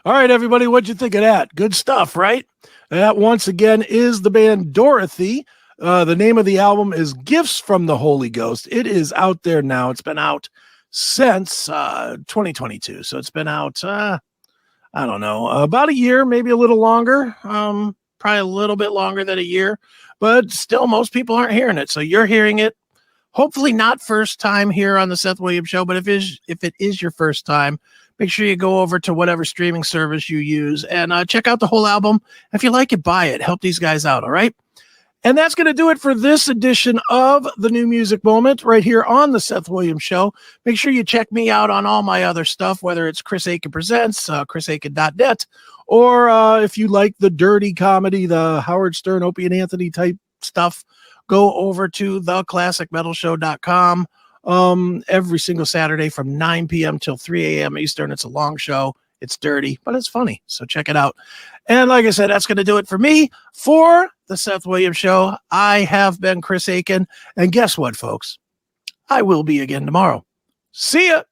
All right, everybody, what'd you think of that? Good stuff, right? That, once again, is the band Dorothy. The name of the album is Gifts from the Holy Ghost. It is out there now. It's been out since 2022. So it's been out, I don't know, about a year, maybe a little longer, probably a little bit longer than a year. But still, most people aren't hearing it. So you're hearing it. Hopefully not first time here on the Seth Williams Show, but if it is your first time, make sure you go over to whatever streaming service you use and check out the whole album. If you like it, buy it. Help these guys out, all right? And that's going to do it for this edition of the New Music Moment right here on the Seth Williams Show. Make sure you check me out on all my other stuff, whether it's Chris Aiken Presents, chrisaiken.net, or if you like the dirty comedy, the Howard Stern, Opie and Anthony type stuff, go over to theclassicmetalshow.com every single Saturday from 9 p.m. till 3 a.m. Eastern. It's a long show. It's dirty, but it's funny. So check it out. And like I said, that's going to do it for me for the Seth Williams Show. I have been Chris Aiken. And guess what, folks? I will be again tomorrow. See ya.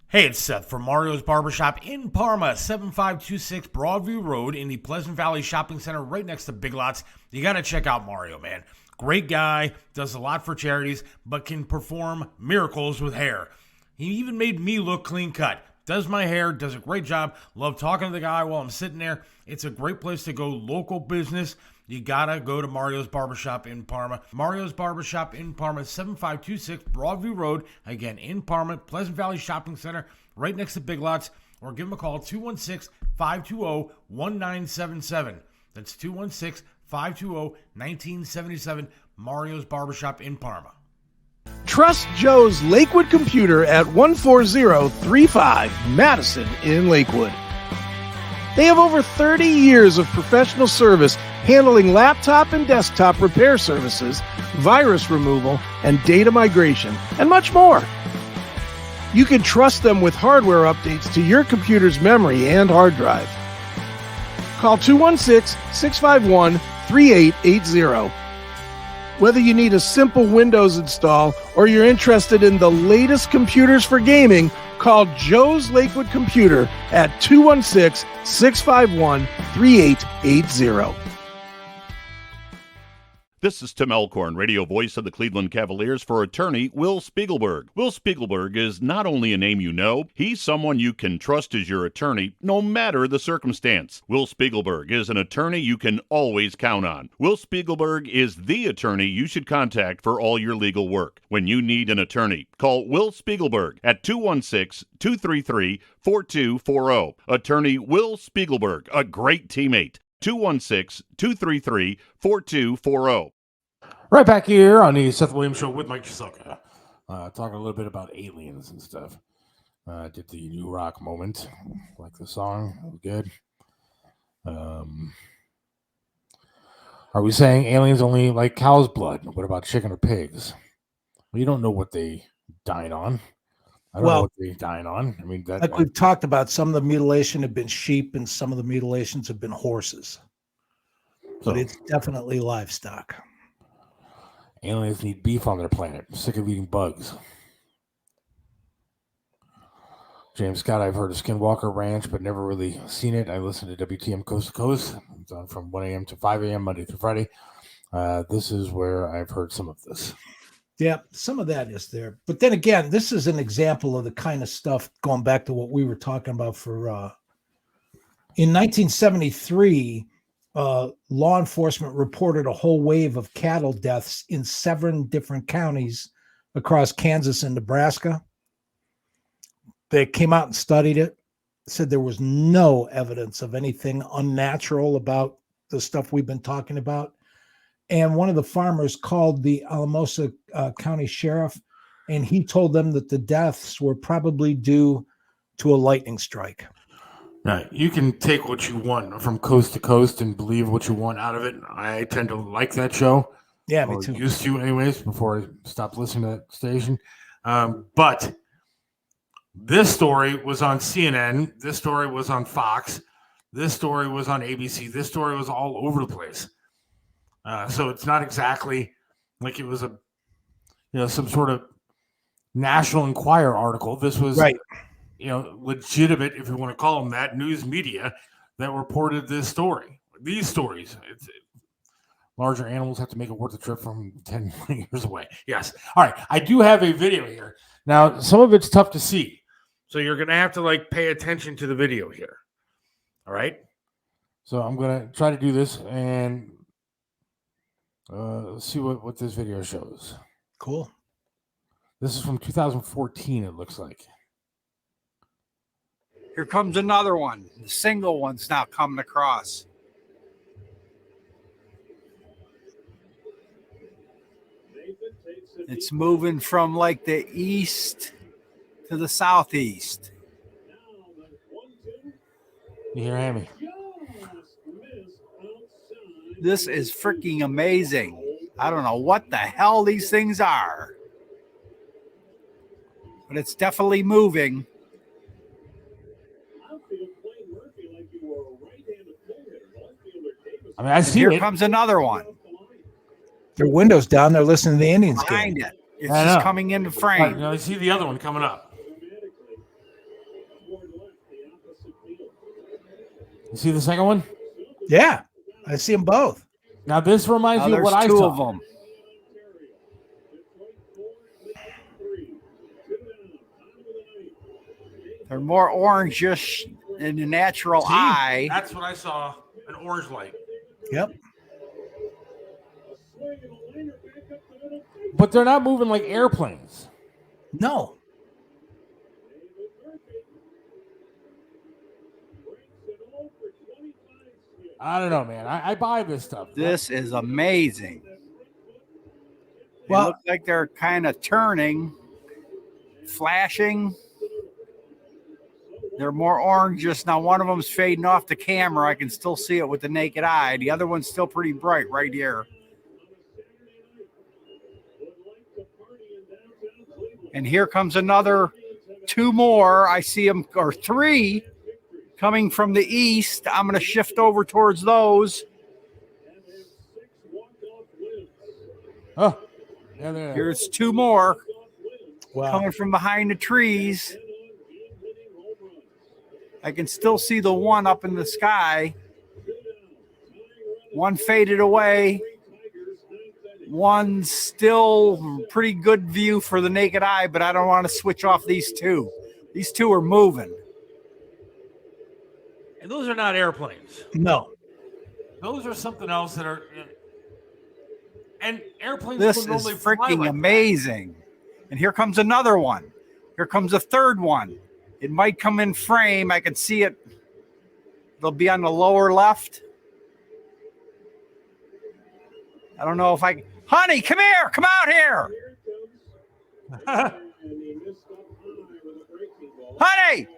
Hey, it's Seth from Mario's Barbershop in Parma, 7526 Broadview Road in the Pleasant Valley Shopping Center right next to Big Lots. You got to check out Mario, man. Great guy, does a lot for charities, but can perform miracles with hair. He even made me look clean cut. Does my hair, does a great job. Love talking to the guy while I'm sitting there. It's a great place to go, local business. You gotta go to Mario's Barbershop in Parma. Mario's Barbershop in Parma, 7526 Broadview Road. Again, in Parma, Pleasant Valley Shopping Center, right next to Big Lots. Or give them a call, 216-520-1977. That's 216-520-1977. Mario's Barbershop in Parma. Trust Joe's Lakewood Computer at 14035 Madison in Lakewood. They have over 30 years of professional service handling laptop and desktop repair services, virus removal, and data migration, and much more. You can trust them with hardware updates to your computer's memory and hard drive. Call 216-651-3880. Whether you need a simple Windows install or you're interested in the latest computers for gaming, call Joe's Lakewood Computer at 216-651-3880. This is Tim Elkhorn, radio voice of the Cleveland Cavaliers for attorney Will Spiegelberg. Will Spiegelberg is not only a name you know, he's someone you can trust as your attorney no matter the circumstance. Will Spiegelberg is an attorney you can always count on. Will Spiegelberg is the attorney you should contact for all your legal work. When you need an attorney, call Will Spiegelberg at 216-233-4240. Attorney Will Spiegelberg, a great teammate. 216-233-4240. Right back here on the Seth Williams Show with Mike Chiselka. Talking a little bit about aliens and stuff. Did the new rock moment. Like the song. Good. Are we saying aliens only like cow's blood? What about chicken or pigs? Well, you don't know what they dine on. I don't know what they dine on. I mean, like we've talked about, some of the mutilation have been sheep and some of the mutilations have been horses. But it's definitely livestock. Aliens need beef on their planet. I'm sick of eating bugs. James Scott, I've heard of Skinwalker Ranch, but never really seen it. I listen to WTM Coast to Coast. It's on from 1 a.m. to 5 a.m. Monday through Friday. This is where I've heard some of this. Yeah, some of that is there. But then again, this is an example of the kind of stuff going back to what we were talking about for in 1973, law enforcement reported a whole wave of cattle deaths in 7 different counties across Kansas and Nebraska. They came out and studied it, said there was no evidence of anything unnatural about the stuff we've been talking about. And one of the farmers called the Alamosa County Sheriff, and he told them that the deaths were probably due to a lightning strike. Right. You can take what you want from coast to coast and believe what you want out of it. I tend to like that show. Yeah, me too. Used to anyways, before I stopped listening to that station. But this story was on CNN. This story was on Fox. This story was on ABC. This story was all over the place. So it's not exactly like it was some sort of National Enquirer article. This was right. Legitimate, if you want to call them that, news media that reported this story. These stories. Larger animals have to make it worth the trip from 10 years away. Yes. All right. I do have a video here. Now, some of it's tough to see. So you're going to have to like pay attention to the video here. All right. So I'm going to try to do this and see what this video shows. Cool. This is from 2014, it looks like. Here comes another one. The single one's now coming across. It's moving from like the east to the southeast. You hear Hammy? This is freaking amazing. I don't know what the hell these things are, but it's definitely moving. I mean, I see here it. Comes another one. Their windows down. They're listening to the Indians Behind game. it. It's just coming into frame. I see the other one coming up. You see the second one? Yeah, I see them both. Now this reminds me of what I saw. There's two of them. They're more orangish in the natural eye. That's what I saw. An orange light. Yep. But they're not moving like airplanes. No. I don't know, man. I buy this stuff. This is amazing. Well, It looks like they're kind of turning, flashing. They're more orangish. Now, one of them's fading off the camera. I can still see it with the naked eye. The other one's still pretty bright right here. And here comes another two more. I see them, or three, coming from the east. I'm going to shift over towards those. Oh, yeah, there. Here's two more Wow. coming from behind the trees. I can still see the one up in the sky. One faded away. One still pretty good view for the naked eye, but I don't want to switch off these two. These two are moving. And those are not airplanes. No. Those are something else that are. And airplanes. This don't is normally fly freaking like amazing. And here comes another one. Here comes a third one. It might come in frame. I can see it. It'll be on the lower left. I don't know if I... Honey, come here. Come out here. Honey.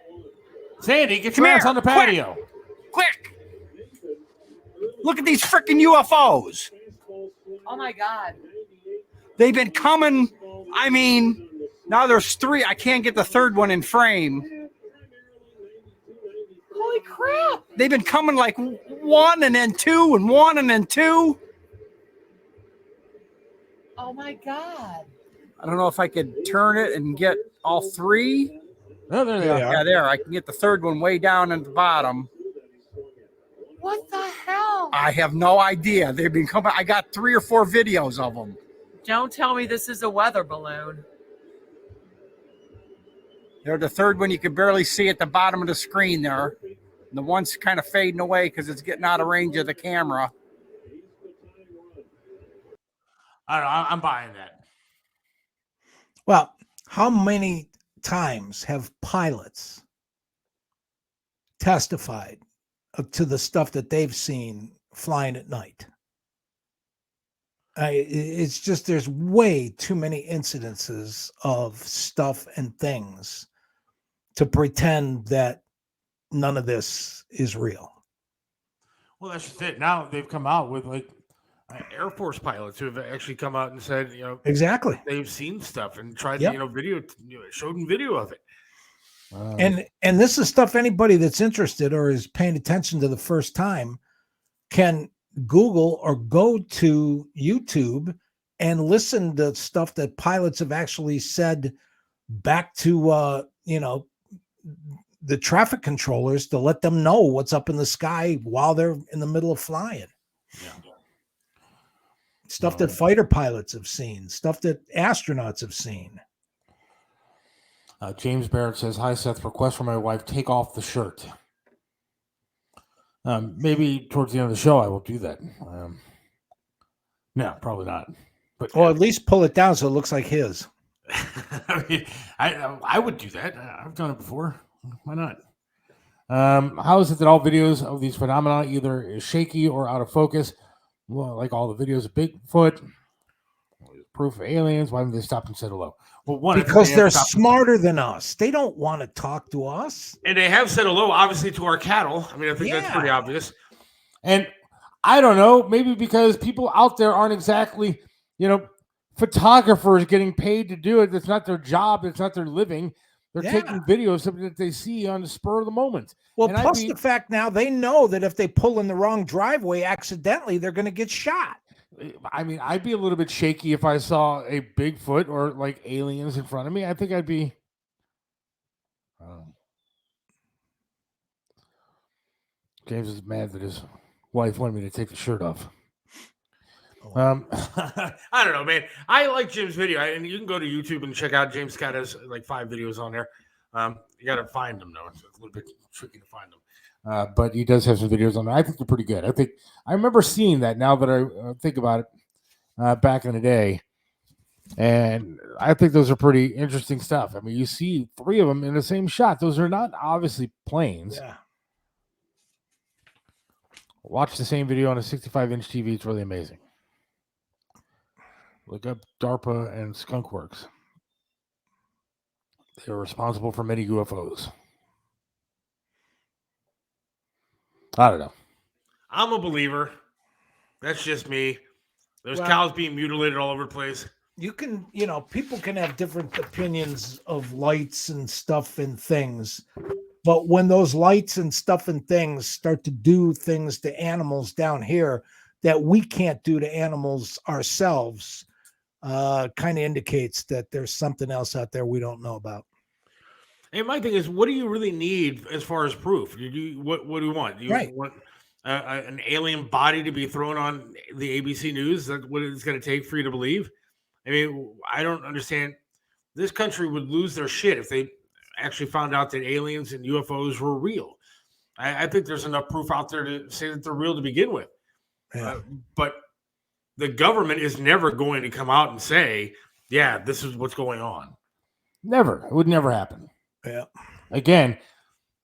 Sandy, get Come your ass here, on the patio. Quick. Look at these freaking UFOs. Oh my God. They've been coming. I mean, now there's three. I can't get the third one in frame. Holy crap. They've been coming like one and then two and one and then two. Oh my God. I don't know if I could turn it and get all three. Oh, there they are. Yeah, there. I can get the third one way down at the bottom. What the hell? I have no idea. They've been coming. I got 3 or 4 videos of them. Don't tell me this is a weather balloon. They're the third one you can barely see at the bottom of the screen there. And the one's kind of fading away because it's getting out of range of the camera. I don't know. I'm buying that. Well, how many times have pilots testified to the stuff that they've seen flying at night? It's just there's way too many incidences of stuff and things to pretend that none of this is real. Well, that's just it. Now they've come out with like Air Force pilots who have actually come out and said, Exactly. they've seen stuff and tried Yep. to, video, showed them video of it. And this is stuff anybody that's interested or is paying attention to the first time can Google or go to YouTube and listen to stuff that pilots have actually said back to the traffic controllers to let them know what's up in the sky while they're in the middle of flying. Yeah. Stuff that fighter pilots have seen, stuff that astronauts have seen. James Barrett says, "Hi Seth, request for my wife, take off the shirt." Maybe towards the end of the show I will do that. No, probably not. But Or at least pull it down so it looks like his. I mean, I would do that. I've done it before. Why not? How is it that all videos of these phenomena either is shaky or out of focus? Well, like all the videos of Bigfoot, proof of aliens. Why haven't they stopped and said hello? Well, one, because they're smarter than us. They don't want to talk to us. And they have said hello, obviously, to our cattle. I mean, I think that's pretty obvious. And I don't know, maybe because people out there aren't exactly, photographers getting paid to do it. That's not their job. It's not their living. They're taking videos of something that they see on the spur of the moment. Well, and plus the fact now they know that if they pull in the wrong driveway accidentally, they're going to get shot. I mean, I'd be a little bit shaky if I saw a Bigfoot or like aliens in front of me. I think I'd be. James is mad that his wife wanted me to take the shirt off. I don't know, man. I like Jim's video, and you can go to YouTube and check out. James Scott has like 5 videos on there. You got to find them though; it's a little bit tricky to find them. But he does have some videos on there. I think they're pretty good. I remember seeing that now that I think about it back in the day. And I think those are pretty interesting stuff. I mean, you see 3 of them in the same shot. Those are not obviously planes. Yeah. Watch the same video on a 65-inch TV. It's really amazing. Look up DARPA and Skunkworks. They are responsible for many UFOs. I don't know. I'm a believer. That's just me. There's cows being mutilated all over the place. You can, people can have different opinions of lights and stuff and things. But when those lights and stuff and things start to do things to animals down here that we can't do to animals ourselves, kind of indicates that there's something else out there we don't know about. And my thing is, what do you really need as far as proof? What do you want? Do you want an alien body to be thrown on the ABC News? That's what it's going to take for you to believe? I mean, I don't understand. This country would lose their shit if they actually found out that aliens and UFOs were real. I think there's enough proof out there to say that they're real to begin with. Yeah. But the government is never going to come out and say, yeah, this is what's going on. Never. It would never happen. Yeah. Again,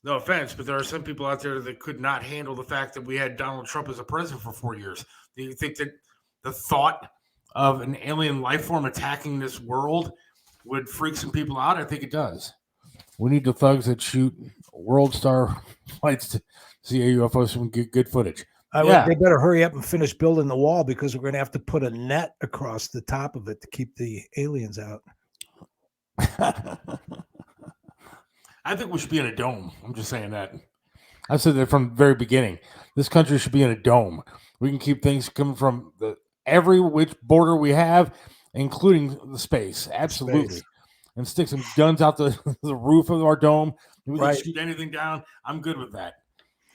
no offense, but there are some people out there that could not handle the fact that we had Donald Trump as a president for 4 years. Do you think that the thought of an alien life form attacking this world would freak some people out? I think it does. We need the thugs that shoot World Star flights to see a UFO so we can get good footage. They better hurry up and finish building the wall because we're going to have to put a net across the top of it to keep the aliens out. I think we should be in a dome. I'm just saying that. I said that from the very beginning. This country should be in a dome. We can keep things coming from every which border we have, including the space. Absolutely. And stick some guns out the roof of our dome. We can shoot anything down. I'm good with that.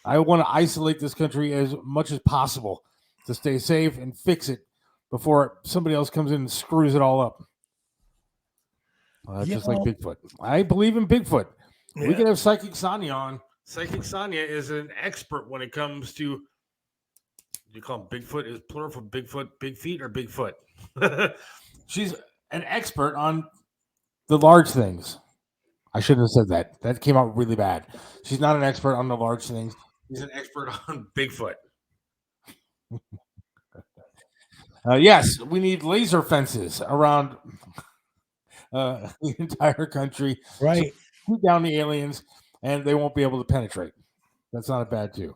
I want to isolate this country as much as possible to stay safe and fix it before somebody else comes in and screws it all up. Just like Bigfoot. I believe in Bigfoot. Yeah. We can have Psychic Sonia on. Psychic Sonia is an expert when it comes to, do you call him Bigfoot? Is plural for Bigfoot, big feet, or Bigfoot? She's an expert on the large things. I shouldn't have said that. That came out really bad. She's not an expert on the large things. She's an expert on Bigfoot. Yes, we need laser fences around the entire country. Right. Shoot down the aliens, and they won't be able to penetrate. That's not a bad too.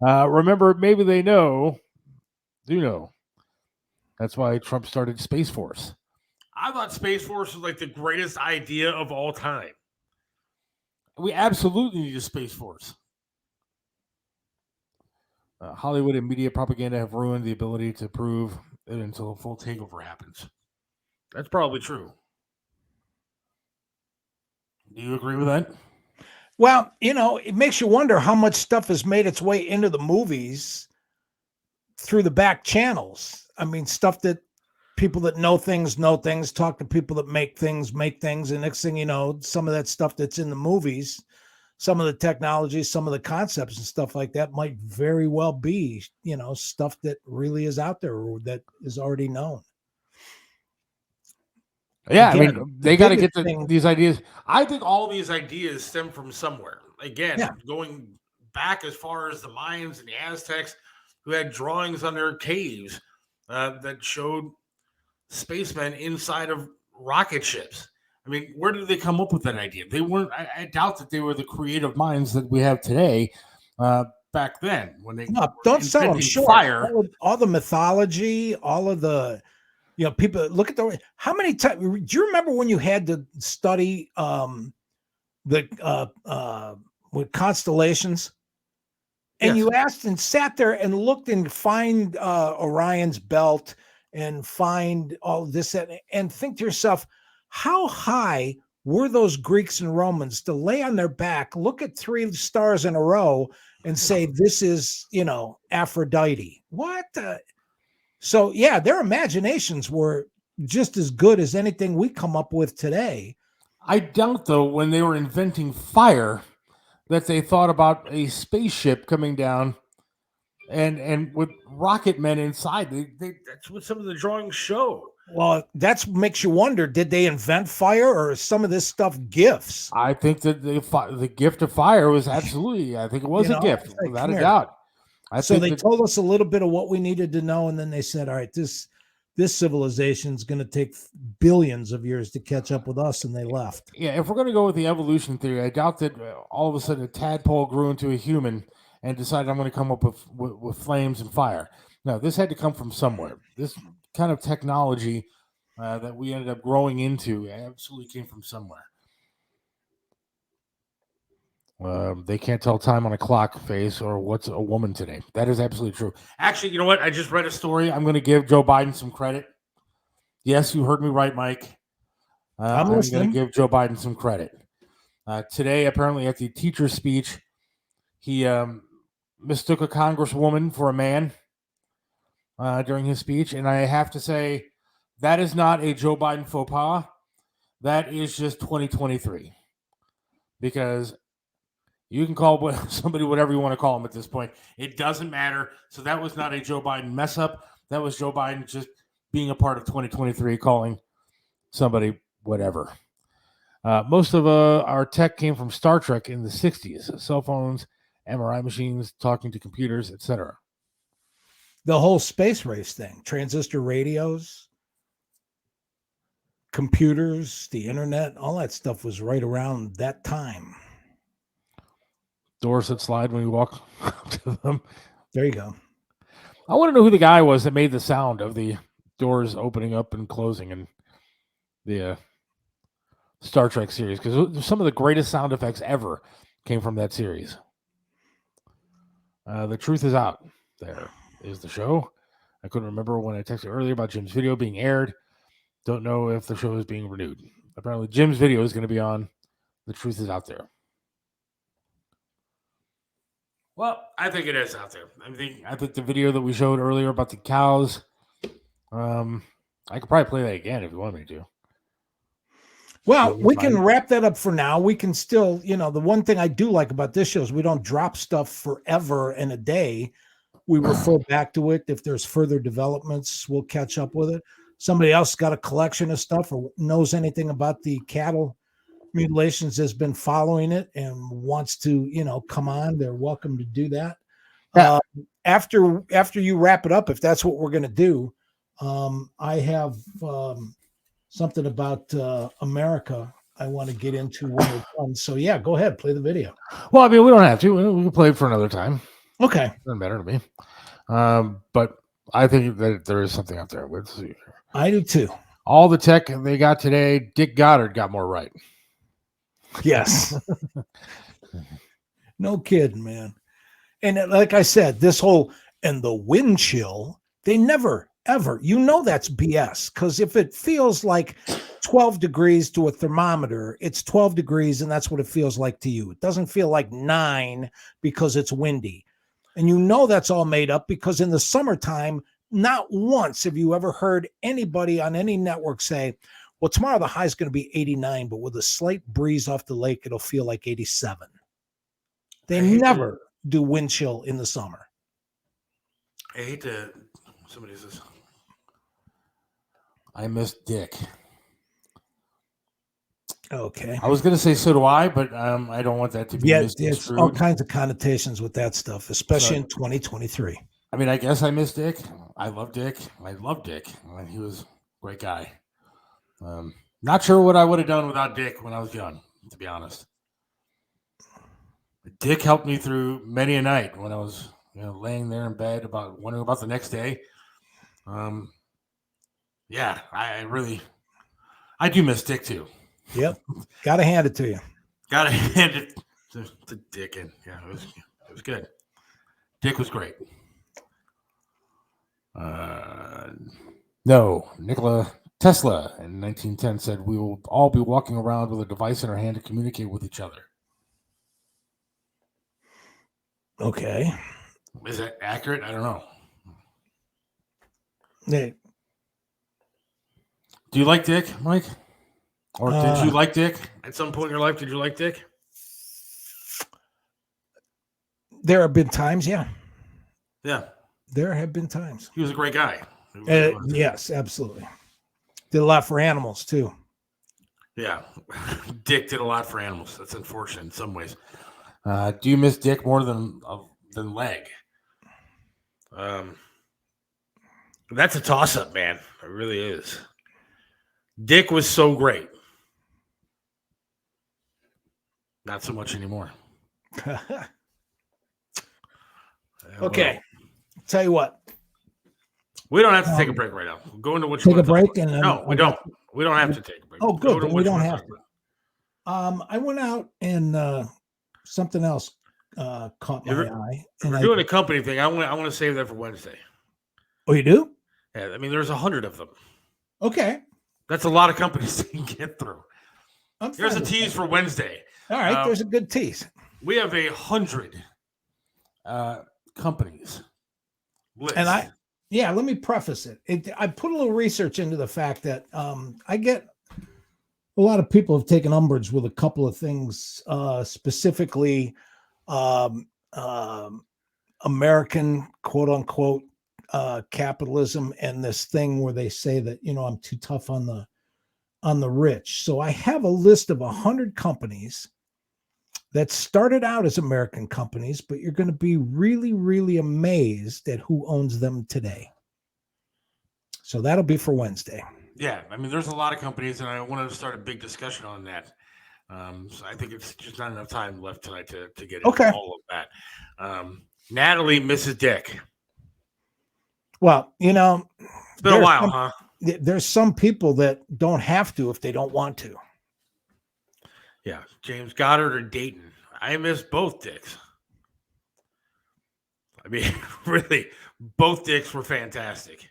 Remember, maybe they do know. That's why Trump started Space Force. I thought Space Force was like the greatest idea of all time. We absolutely need a Space Force. Hollywood and media propaganda have ruined the ability to prove it until a full takeover happens. That's probably true. Do you agree with that? Well, it makes you wonder how much stuff has made its way into the movies through the back channels. I mean, stuff that people that know things, talk to people that make things. And next thing you know, some of that stuff that's in the movies, some of the technology, some of the concepts and stuff like that might very well be, stuff that really is out there or that is already known. Yeah, Again, I mean, they got to get thing, these ideas. I think all these ideas stem from somewhere. Again, going back as far as the Mayans and the Aztecs, who had drawings on their caves that showed spacemen inside of rocket ships. I mean, where did they come up with that idea? They weren't. I doubt that they were the creative minds that we have today. Back then, when they don't sell them short. Fire, all the mythology, all of the. People look at how many times do you remember when you had to study with constellations and you asked and sat there and looked and find Orion's belt and find all this and think to yourself, how high were those Greeks and Romans to lay on their back, look at 3 stars in a row and say, this is, Aphrodite? What? So, yeah, their imaginations were just as good as anything we come up with today. I doubt, though, when they were inventing fire, that they thought about a spaceship coming down and with rocket men inside. That's what some of the drawings show. Well, that makes you wonder, did they invent fire or is some of this stuff gifts? I think that the gift of fire was absolutely, I think it was a gift, without a doubt. So they told us a little bit of what we needed to know, and then they said, all right, this civilization is going to take billions of years to catch up with us, and they left. Yeah, if we're going to go with the evolution theory, I doubt that all of a sudden a tadpole grew into a human and decided I'm going to come up with flames and fire. No, this had to come from somewhere. This kind of technology that we ended up growing into absolutely came from somewhere. They can't tell time on a clock face or what's a woman today. That is absolutely true. Actually, you know what? I just read a story. I'm going to give Joe Biden some credit. Yes, you heard me right, Mike. I'm going to give Joe Biden some credit. Today, apparently at the teacher's speech, he mistook a congresswoman for a man during his speech. And I have to say, that is not a Joe Biden faux pas. That is just 2023. Because you can call somebody whatever you want to call them at this point. It doesn't matter. So that was not a Joe Biden mess up. That was Joe Biden just being a part of 2023, calling somebody whatever. Most of our tech came from Star Trek in the 60s. Cell phones, MRI machines, talking to computers, etc. The whole space race thing, transistor radios, computers, the internet, all that stuff was right around that time. Doors that slide when you walk up to them. There you go. I want to know who the guy was that made the sound of the doors opening up and closing in the Star Trek series, because some of the greatest sound effects ever came from that series. The truth is out. There is the show. I couldn't remember when I texted earlier about Jim's video being aired. Don't know if the show is being renewed. Apparently, Jim's video is going to be on. The truth is out there. Well, I think it is out there. I think the video that we showed earlier about the cows, I could probably play that again if you want me to. Well, we can wrap that up for now. We can still, the one thing I do like about this show is we don't drop stuff forever in a day. We refer back to it. If there's further developments, we'll catch up with it. Somebody else got a collection of stuff or knows anything about the cattle mutilations, has been following it and wants to, come on, they're welcome to do that. Yeah. After you wrap it up, if that's what we're going to do, I have something about America I want to get into when we're done. So yeah, go ahead, play the video. Well, I mean, we don't have to. We can play it for another time. Okay. Doesn't matter to me. But I think that there is something out there. Let's see. I do too. All the tech they got today, Dick Goddard got more right. Yes. No kidding, man. And like I said, this whole and the wind chill, they never, ever, that's BS. Because if it feels like 12 degrees to a thermometer, it's 12 degrees and that's what it feels like to you. It doesn't feel like 9 because it's windy. And that's all made up because in the summertime, not once have you ever heard anybody on any network say, well, tomorrow the high is going to be 89, but with a slight breeze off the lake, it'll feel like 87. They never do wind chill in the summer. I hate to. Somebody says, I miss Dick. Okay. I was going to say so do I, but I don't want that to be misconstrued. It's all kinds of connotations with that stuff, especially in 2023. I mean, I guess I miss Dick. I love Dick. I love Dick. He was a great guy. Not sure what I would have done without Dick when I was young, to be honest. Dick helped me through many a night when I was laying there in bed wondering about the next day. Yeah, I do miss Dick too. Yep. Got to hand it to you. Got to hand it to Dick. And yeah, it was good. Dick was great. No, Nikola Tesla in 1910 said we will all be walking around with a device in our hand to communicate with each other. Okay. Is that accurate? I don't know. Yeah. Do you like Dick, Mike? Or did you like Dick at some point in your life? Did you like Dick? There have been times, yeah. Yeah. There have been times. He was a great guy. Yes, absolutely. Did a lot for animals, too. Yeah. Dick did a lot for animals. That's unfortunate in some ways. Do you miss Dick more than Leg? That's a toss-up, man. It really is. Dick was so great. Not so much anymore. Okay. Tell you what. We don't have to take a break right now. We'll go into what you want to talk about. No, we don't. We don't have to take a break. Oh, good. Then we don't have to. I went out and something else caught my eye. We're doing a company thing. I want to save that for Wednesday. Oh, you do? Yeah, I mean, there's 100 of them. Okay. That's a lot of companies to get through. Here's a tease for Wednesday. All right, there's a good tease. We have 100 companies list. And let me preface it. I put a little research into the fact that I get a lot of people have taken umbrage with a couple of things, specifically American quote unquote capitalism and this thing where they say that, I'm too tough on the rich. So I have a list of 100 companies that started out as American companies, but you're going to be really, really amazed at who owns them today. So that'll be for Wednesday. Yeah, I mean, there's a lot of companies, and I wanted to start a big discussion on that. So I think it's just not enough time left tonight to get into all of that. Natalie, Mrs. Dick. Well, it's been a while, huh? There's some people that don't have to if they don't want to. Yeah, James Goddard or Dayton. I miss both Dicks. I mean, really, both Dicks were fantastic.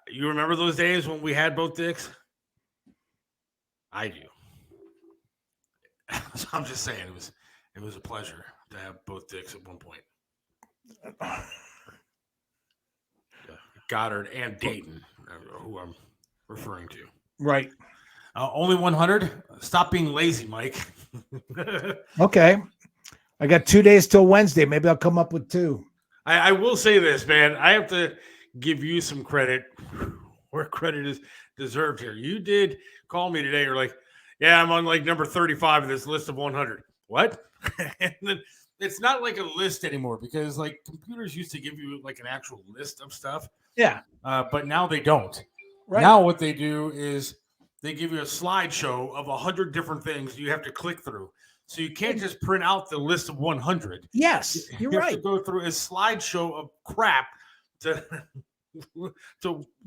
You remember those days when we had both Dicks? I do. So I'm just saying it was a pleasure to have both Dicks at one point. Goddard and Dayton, who I'm referring to. Right. Only 100. Stop being lazy, Mike. Okay. I got 2 days till Wednesday. Maybe I'll come up with 2. I will say this, man. I have to give you some credit where credit is deserved here. You did call me today. You're like, yeah, I'm on like number 35 of this list of 100. What? And then it's not like a list anymore because like computers used to give you like an actual list of stuff. Yeah. But now they don't. Right. Now what they do is they give you a slideshow of 100 different things you have to click through. So you can't just print out the list of 100. Yes, you're right. You have to go through a slideshow of crap to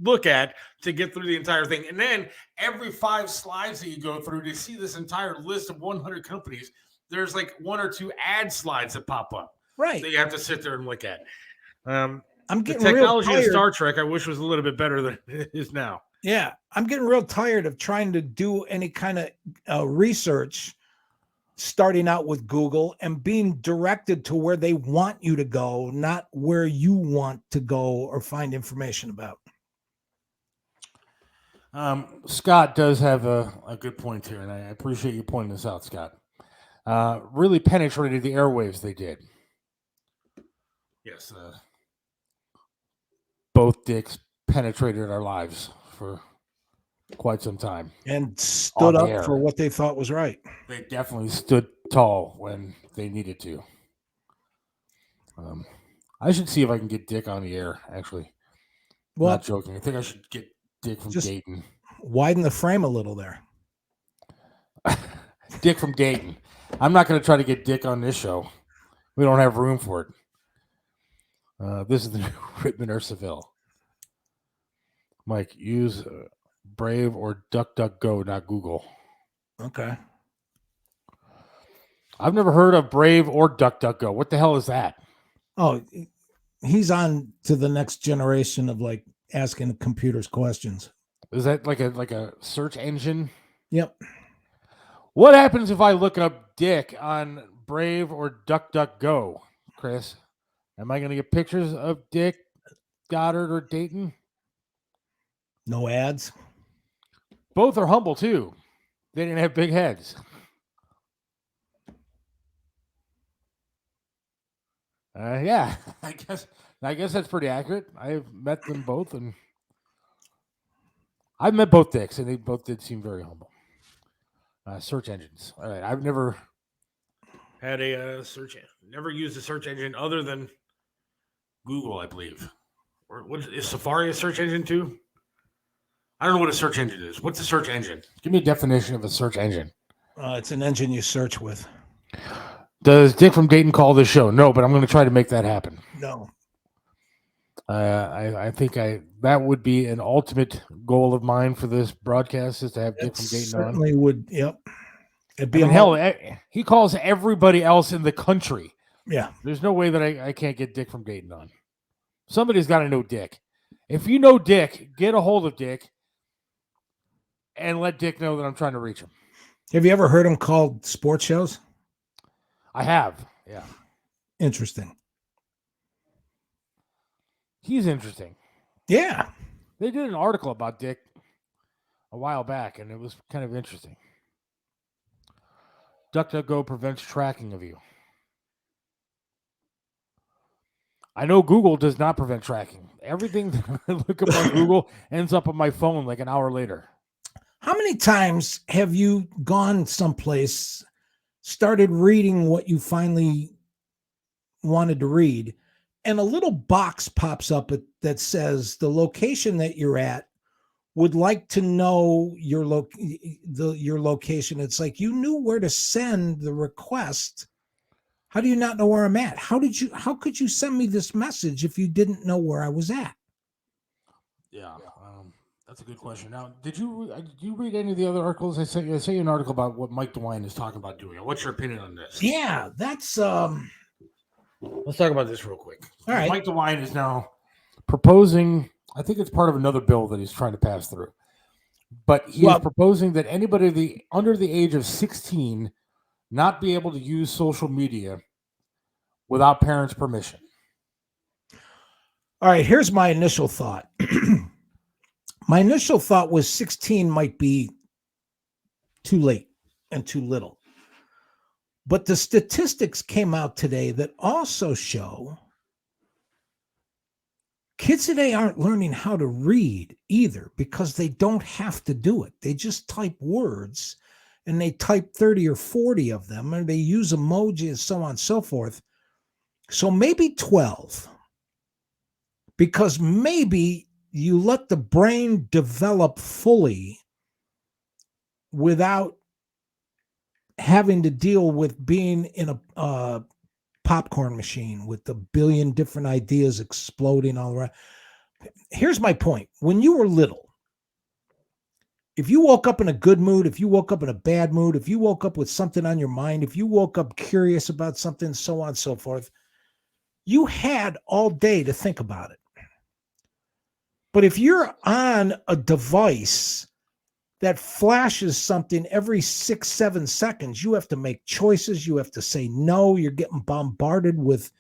look at to get through the entire thing. And then every 5 slides that you go through to see this entire list of 100 companies, there's like 1 or 2 ad slides that pop up. Right. That you have to sit there and look at. I'm getting the technology real tired. of Star Trek, I wish was a little bit better than it is now. Yeah, I'm getting real tired of trying to do any kind of research starting out with Google and being directed to where they want you to go, not where you want to go or find information about. Scott does have a good point here, and I appreciate you pointing this out, Scott. Really penetrated the airwaves, they did. Yes. Both dicks penetrated our lives for quite some time. And stood On up the air. for what they thought was right. They definitely stood tall when they needed to. I should see if I can get Dick on the air, actually. Well, not joking. I think I should get Dick from just Dayton. widen the frame a little there. Dick from Dayton. I'm not going to try to get Dick on this show. We don't have room for it. This is the new Whitman or Seville. Mike, use Brave or DuckDuckGo, not Google. Okay. I've never heard of Brave or DuckDuckGo. What the hell is that? Oh, he's on to the next generation of like asking computers questions. Is that like a search engine? Yep. What happens if I look up Dick on Brave or DuckDuckGo, Chris? Am I going to get pictures of Dick, Goddard, or Dayton? No ads. Both are humble too. They didn't have big heads. Yeah, I guess that's pretty accurate. I've met them both, and I've met both Dicks, and they both did seem very humble. Search engines. All right, I've never had a search. Never used a search engine other than Google, I believe. Or what is Safari a search engine too? I don't know what a search engine is. What's a search engine? Give me a definition of a search engine. It's an engine you search with. Does Dick from Dayton call this show? No, but I'm going to try to make that happen. No. I think that would be an ultimate goal of mine for this broadcast is to have Dick from Dayton certainly on. Would. Yep. It'd be hell, he calls everybody else in the country. Yeah. There's no way that I can't get Dick from Dayton on. Somebody's got to know Dick. If you know Dick, get a hold of Dick and let Dick know that I'm trying to reach him. Have you ever heard him called sports shows? I have. Yeah. Interesting. He's interesting. Yeah. They did an article about Dick a while back, and it was kind of interesting. DuckDuckGo prevents tracking of you. I know Google does not prevent tracking. Everything that I look up on Google ends up on my phone like an hour later. How many times have you gone someplace, started reading what you finally wanted to read, and a little box pops up that says the location that you're at would like to know your location? It's like you knew where to send the request. How do you not know where I'm at? How could you send me this message if you didn't know where I was at? Yeah, that's a good question. Now, did you read any of the other articles? I sent you an article about what Mike DeWine is talking about doing. What's your opinion on this? Yeah, that's Let's talk about this real quick. All right. Mike DeWine is now proposing, I think it's part of another bill that he's trying to pass through. But he is proposing that anybody under the age of 16 not be able to use social media without parents' permission. All right, here's my initial thought. My initial thought was 16 might be too late and too little. But the statistics came out today that also show kids today aren't learning how to read either because they don't have to do it. They just type words and they type 30 or 40 of them, and they use emojis and so on and so forth. So maybe 12, because maybe you let the brain develop fully without having to deal with being in a popcorn machine with a billion different ideas exploding all around. Here's my point. When you were little, if you woke up in a good mood, if you woke up in a bad mood, if you woke up with something on your mind, if you woke up curious about something, so on and so forth, you had all day to think about it. But if you're on a device that flashes something every 6-7 seconds. You have to make choices. You have to say no. You're getting bombarded with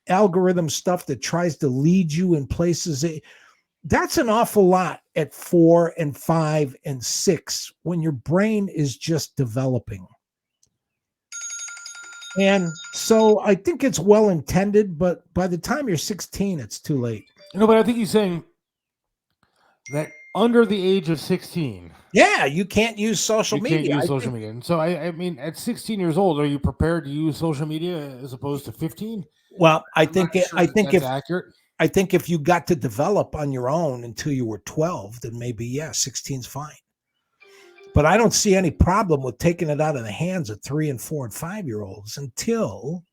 algorithm stuff that tries to lead you in places. That's an awful lot at 4 and 5 and 6 when your brain is just developing. And so I think it's well intended, but by the time you're 16, it's too late. But I think he's saying that under the age of 16, yeah, you can't use social media. You can't use social media. And so, I mean, at 16 years old, are you prepared to use social media as opposed to 15? Well, I think that's accurate. I think if you got to develop on your own until you were 12, then maybe 16's fine. But I don't see any problem with taking it out of the hands of 3 and 4 and 5-year-olds until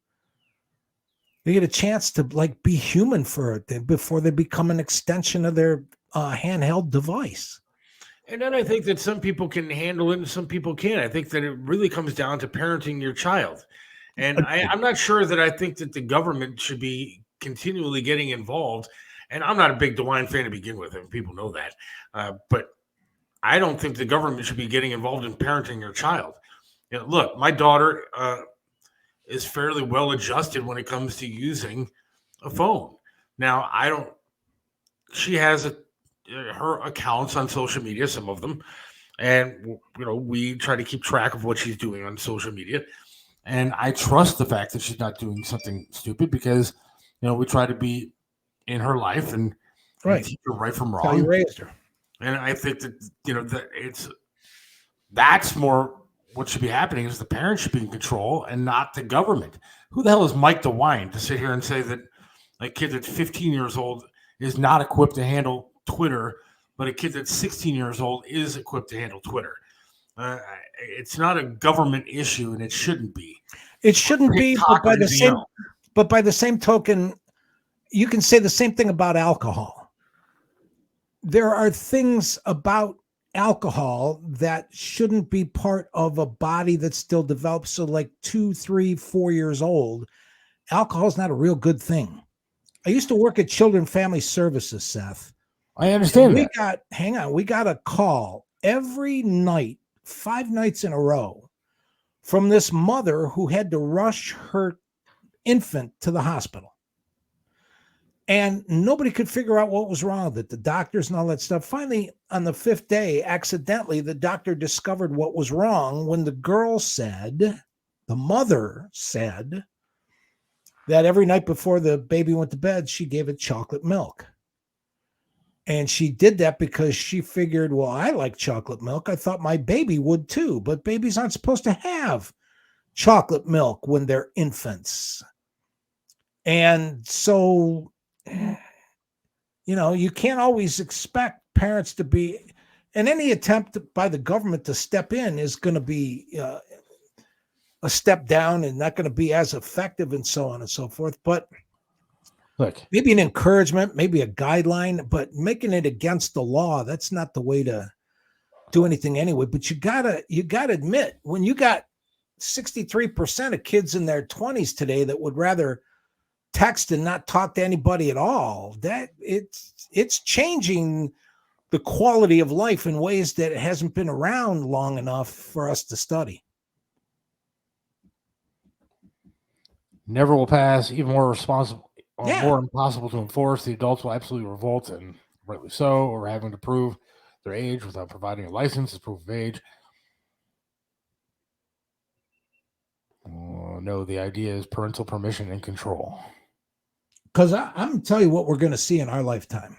they get a chance to be human for it before they become an extension of their handheld device. And then I think that some people can handle it and some people can't. I think that it really comes down to parenting your child. And I'm not sure that I think that the government should be continually getting involved. And I'm not a big DeWine fan to begin with, and people know that. But I don't think the government should be getting involved in parenting your child. Look, my daughter is fairly well adjusted when it comes to using a phone. Now, she has her accounts on social media, some of them, and we try to keep track of what she's doing on social media, and I trust the fact that she's not doing something stupid because we try to be in her life and teach her right from wrong. That's how you raised her. And I think that that's more what should be happening is the parents should be in control and not the government. Who the hell is Mike DeWine to sit here and say that a kid that's 15 years old is not equipped to handle Twitter, but a kid that's 16 years old is equipped to handle Twitter? It's not a government issue, and it shouldn't be. It shouldn't be, but by the same token, you can say the same thing about alcohol. There are things about alcohol that shouldn't be part of a body that's still developed. So like 2, 3, 4 years old, alcohol is not a real good thing. I used to work at Children Family Services, Seth. I understand we got a call every night, 5 nights in a row, from this mother who had to rush her infant to the hospital. And nobody could figure out what was wrong with it, the doctors and all that stuff. Finally, on the 5th day, accidentally, the doctor discovered what was wrong when the mother said, that every night before the baby went to bed, she gave it chocolate milk. And she did that because she figured, well, I like chocolate milk. I thought my baby would too, but babies aren't supposed to have chocolate milk when they're infants. And so, you can't always expect parents to be, and any attempt by the government to step in is going to be a step down and not going to be as effective and so on and so forth. But look, maybe an encouragement, maybe a guideline, but making it against the law, that's not the way to do anything anyway. But you gotta admit, when you got 63% of kids in their 20s today that would rather text and not talk to anybody at all, that it's changing the quality of life in ways that it hasn't been around long enough for us to study. Never will pass, even more responsible or more impossible to enforce. The adults will absolutely revolt, and rightly so, or having to prove their age without providing a license as proof of age. Oh, no, the idea is parental permission and control. Because I'm going to tell you what we're going to see in our lifetime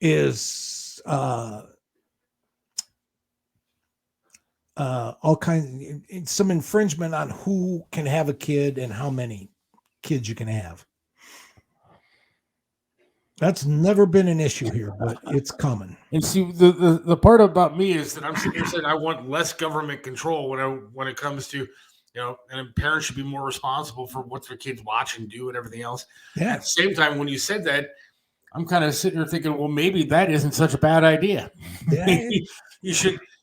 is all kinds, some infringement on who can have a kid and how many kids you can have. That's never been an issue here, but it's coming. And see, the part about me is that I'm sitting here saying I want less government control when it comes to, and parents should be more responsible for what their kids watch and do and everything else. Yeah. At the same time, when you said that, I'm kind of sitting here thinking, well, maybe that isn't such a bad idea. Yeah.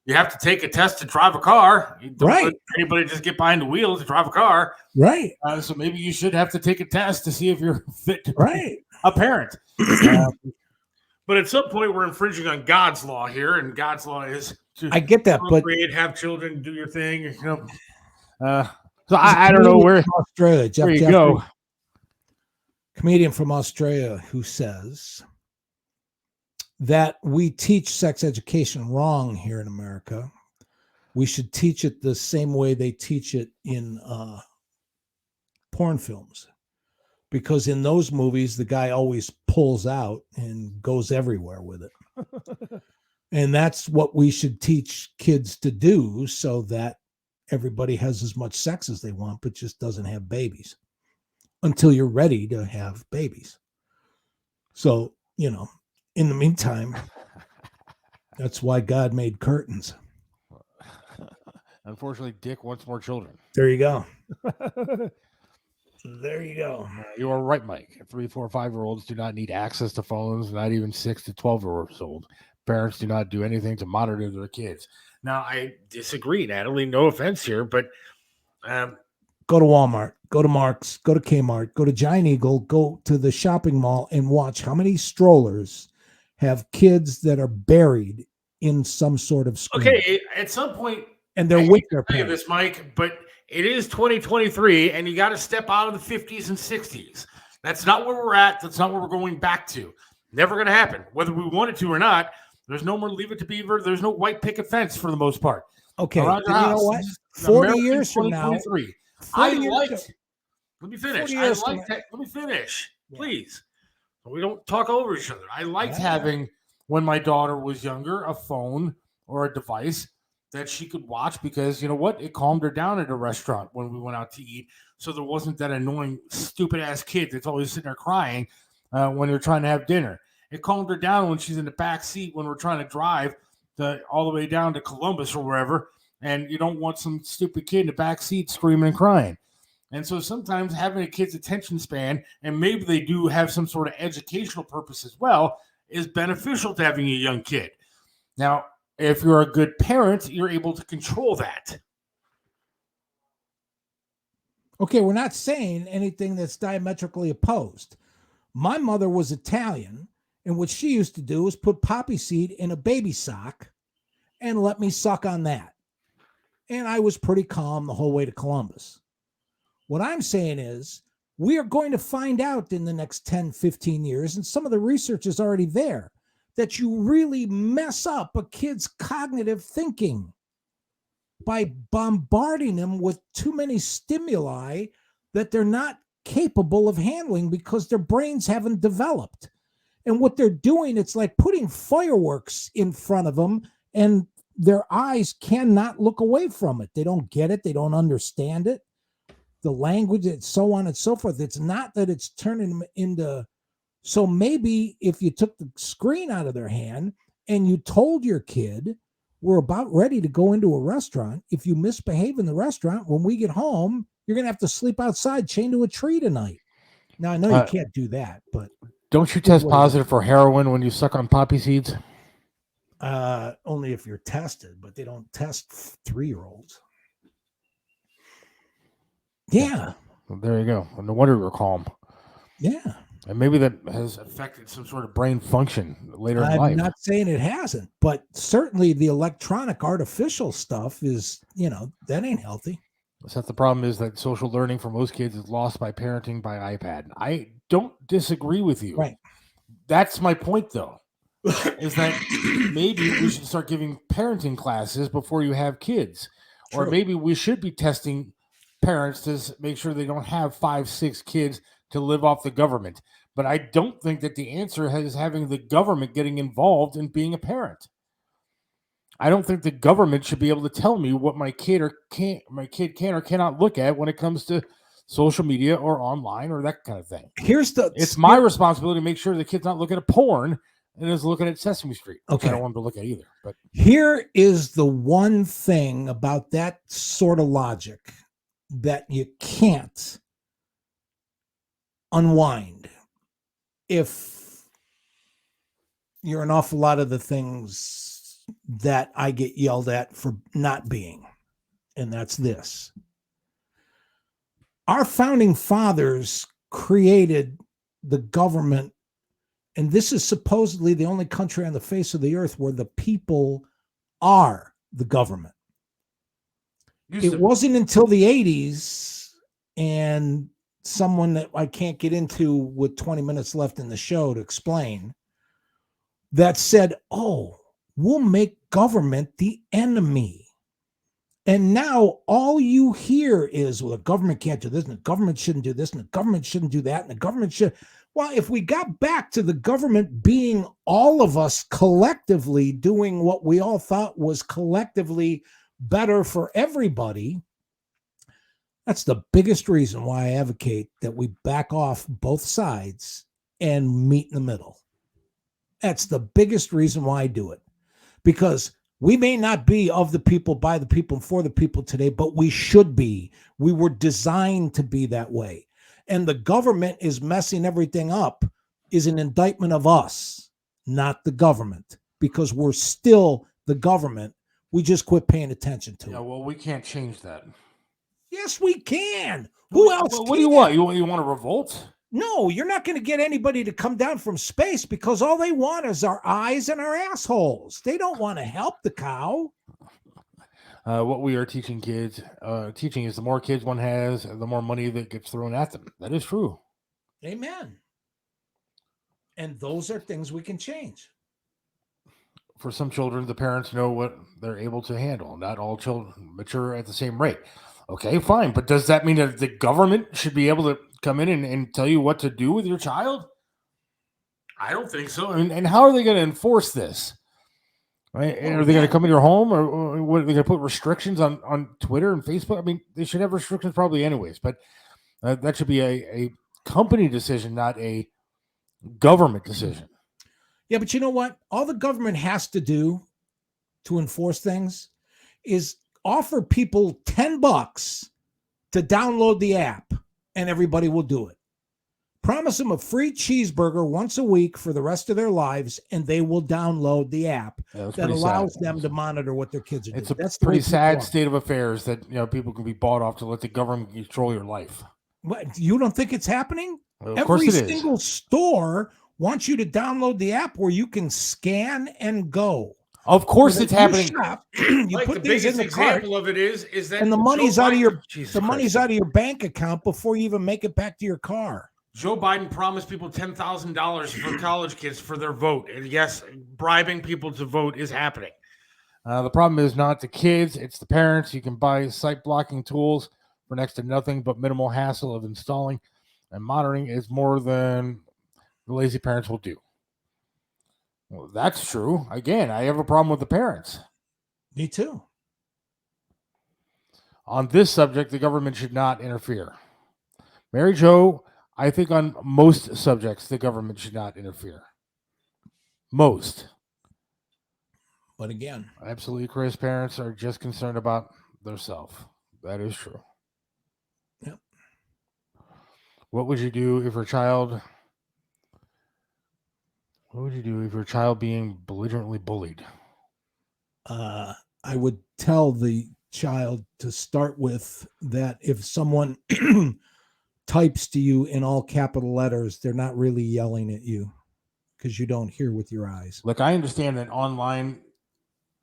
You have to take a test to drive a car. You don't Right. let anybody just get behind the wheel to drive a car. Right. So maybe you should have to take a test to see if you're fit to Right. be a parent. But at some point, we're infringing on God's law here, and God's law is I get that, but have children, do your thing. You know, so I don't know where. Australia, Jeff There you Jeffrey, go. comedian from Australia, who says that we teach sex education wrong here in America. We should teach it the same way they teach it in porn films, because in those movies the guy always pulls out and goes everywhere with it. And that's what we should teach kids to do, so that everybody has as much sex as they want, but just doesn't have babies until you're ready to have babies. So, you know, in the meantime, that's why God made curtains. Unfortunately, Dick wants more children. There you go. There you go. You are right, Mike. 3, 4, 5-year-olds do not need access to phones, not even 6 to 12-year-olds old. Parents do not do anything to monitor their kids. Now, I disagree, Natalie. No offense here, but go to Walmart, go to Mark's, go to Kmart, go to Giant Eagle, go to the shopping mall and watch how many strollers have kids that are buried in some sort of screen. Okay, at some point, and they're with their parents. This, Mike, but it is 2023, and you got to step out of the 50s and 60s. That's not where we're at. That's not where we're going back to. Never going to happen, whether we want it to or not. There's no more Leave It to Beaver. There's no white picket fence for the most part. Okay, you know what? 40 years from now, let me finish. Let me finish, please. We don't talk over each other. I liked having, when my daughter was younger, a phone or a device that she could watch, because you know what? It calmed her down at a restaurant when we went out to eat. So there wasn't that annoying, stupid ass kid that's always sitting there crying when they're trying to have dinner. It calmed her down when she's in the back seat when we're trying to drive all the way down to Columbus or wherever, and you don't want some stupid kid in the back seat screaming and crying. And so sometimes having a kid's attention span, and maybe they do have some sort of educational purpose as well, is beneficial to having a young kid. Now, if you're a good parent, you're able to control that. Okay, we're not saying anything that's diametrically opposed. My mother was Italian, and what she used to do was put poppy seed in a baby sock and let me suck on that. And I was pretty calm the whole way to Columbus. What I'm saying is, we are going to find out in the next 10, 15 years, and some of the research is already there, that you really mess up a kid's cognitive thinking by bombarding them with too many stimuli that they're not capable of handling because their brains haven't developed. And what they're doing, it's like putting fireworks in front of them, and their eyes cannot look away from it. They don't get it. They don't understand it. The language, and so on and so forth. It's not that it's turning them into. So maybe if you took the screen out of their hand and you told your kid, we're about ready to go into a restaurant. If you misbehave in the restaurant, when we get home, you're going to have to sleep outside chained to a tree tonight. Now, I know you can't do that, but. Don't you test positive for heroin when you suck on poppy seeds? Only if you're tested, but they don't test 3-year-olds. Yeah. Well, there you go. No wonder you're calm. Yeah. And maybe that has affected some sort of brain function later in life. I'm not saying it hasn't, but certainly the electronic artificial stuff is, that ain't healthy. So the problem is that social learning for most kids is lost by parenting by iPad. I don't disagree with you. Right. That's my point, though, is that maybe we should start giving parenting classes before you have kids. True. Or maybe we should be testing parents to make sure they don't have 5, 6 kids to live off the government. But I don't think that the answer is having the government getting involved in being a parent. I don't think the government should be able to tell me what my kid can or cannot look at when it comes to social media or online or that kind of thing. It's my responsibility to make sure the kid's not looking at porn and is looking at Sesame Street. Okay. I don't want him to look at either. But here is the one thing about that sort of logic that you can't unwind if you're an awful lot of the things that I get yelled at for not being, and that's this. Our founding fathers created the government, and this is supposedly the only country on the face of the earth where the people are the government. It wasn't until the 80s and someone that I can't get into with 20 minutes left in the show to explain that said, oh, we'll make government the enemy. And now all you hear is, well, the government can't do this, and the government shouldn't do this, and the government shouldn't do that, and the government should. Well, if we got back to the government being all of us collectively doing what we all thought was collectively better for everybody, that's the biggest reason why I advocate that we back off both sides and meet in the middle. That's the biggest reason why I do it. Because we may not be of the people, by the people, and for the people today, but we should be. We were designed to be that way. And the government is messing everything up is an indictment of us, not the government, because we're still the government. We just quit paying attention to it. Yeah, well, we can't change that. Yes, we can. Who else What do you want? You want to revolt? No, you're not going to get anybody to come down from space because all they want is our eyes and our assholes. They don't want to help the cow. What we are teaching kids, is the more kids one has, the more money that gets thrown at them. That is true. Amen. And those are things we can change. For some children, the parents know what they're able to handle. Not all children mature at the same rate. Okay, fine. But does that mean that the government should be able to come in and tell you what to do with your child? I don't think so. And how are they going to enforce this? Right? And are they going to come in your home, or what, are they going to put restrictions on Twitter and Facebook? I mean, they should have restrictions probably anyways, but that should be a company decision, not a government decision. Yeah, but you know what? All the government has to do to enforce things is offer people $10 to download the app, and everybody will do it. Promise them a free cheeseburger once a week for the rest of their lives, and they will download the app that allows them to monitor what their kids are doing. That's a pretty sad state of affairs that people can be bought off to let the government control your life. What, you don't think it's happening? Well, of course it is. Every single store wants you to download the app where you can scan and go. Of course, it's happening. You like put the things in biggest the cart, example of it is that and the money's Joe out of your Biden, money's out of your bank account before you even make it back to your car. Joe Biden promised people $10,000 for college kids for their vote, and yes, bribing people to vote is happening. The problem is not the kids; it's the parents. You can buy site blocking tools for next to nothing but minimal hassle of installing, and monitoring is more than the lazy parents will do. Well, that's true. Again, I have a problem with the parents. Me too. On this subject, the government should not interfere. Mary Jo, I think on most subjects, the government should not interfere. Most. But again, absolutely, Chris, parents are just concerned about themselves. That is true. Yep. What would you do if your child... What would you do if your child being belligerently bullied? I would tell the child to start with that if someone types to you in all capital letters, they're not really yelling at you because you don't hear with your eyes. Look, I understand that online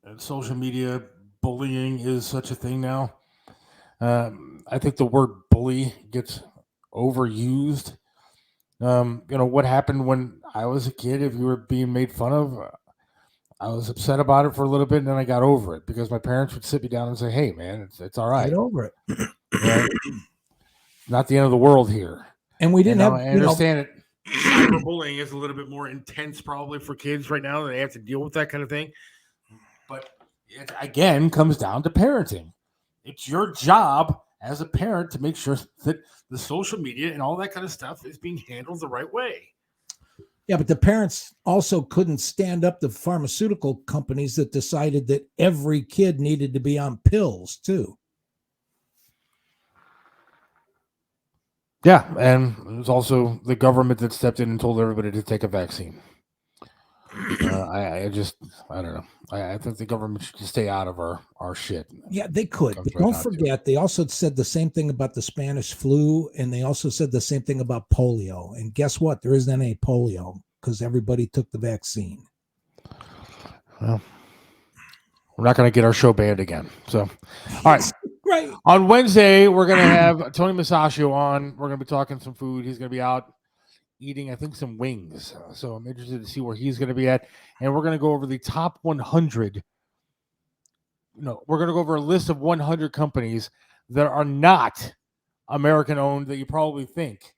and social media bullying is such a thing now. I think the word bully gets overused. What happened when I was a kid, if you were being made fun of, I was upset about it for a little bit, and then I got over it because my parents would sit me down and say, hey, man, it's all right. Get over it. Right? Not the end of the world here. And we didn't have... I understand it. Cyberbullying is a little bit more intense probably for kids right now. They have to deal with that kind of thing. But it, again, comes down to parenting. It's your job as a parent to make sure that the social media and all that kind of stuff is being handled the right way. Yeah, but the parents also couldn't stand up to pharmaceutical companies that decided that every kid needed to be on pills too. Yeah, and it was also the government that stepped in and told everybody to take a vaccine. I don't know. I think the government should stay out of our shit. Yeah, they could. But don't forget, they also said the same thing about the Spanish flu, and they also said the same thing about polio. And guess what? There isn't any polio because everybody took the vaccine. Well, We're not going to get our show banned again. So, all right. Right. On Wednesday, we're going to have Tony Masaccio on. We're going to be talking some food. He's going to be out eating, I think, some wings. So I'm interested to see where he's going to be at. And we're going to go over the top 100. No, we're going to go over a list of 100 companies that are not American owned that you probably think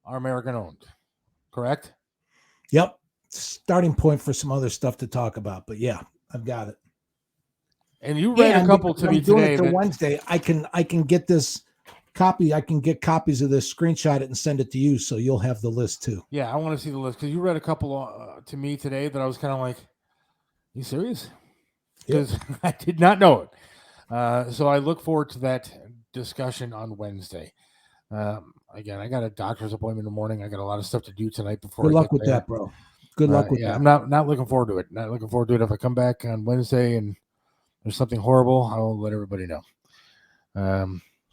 are American owned. Correct? Yep. Starting point for some other stuff to talk about. But yeah, I've got it. And you read a couple to me today. Wednesday, I can get this copy. I can get copies of this, screenshot it, and send it to you, so you'll have the list too. Yeah, I want to see the list because you read a couple to me today that I was kind of like, "You serious?" Because I did not know it. So I look forward to that discussion on Wednesday. Again, I got a doctor's appointment in the morning. I got a lot of stuff to do tonight before. Good luck with that, bro. Good luck with that. I'm not looking forward to it. Not looking forward to it. If I come back on Wednesday and there's something horrible, I'll let everybody know.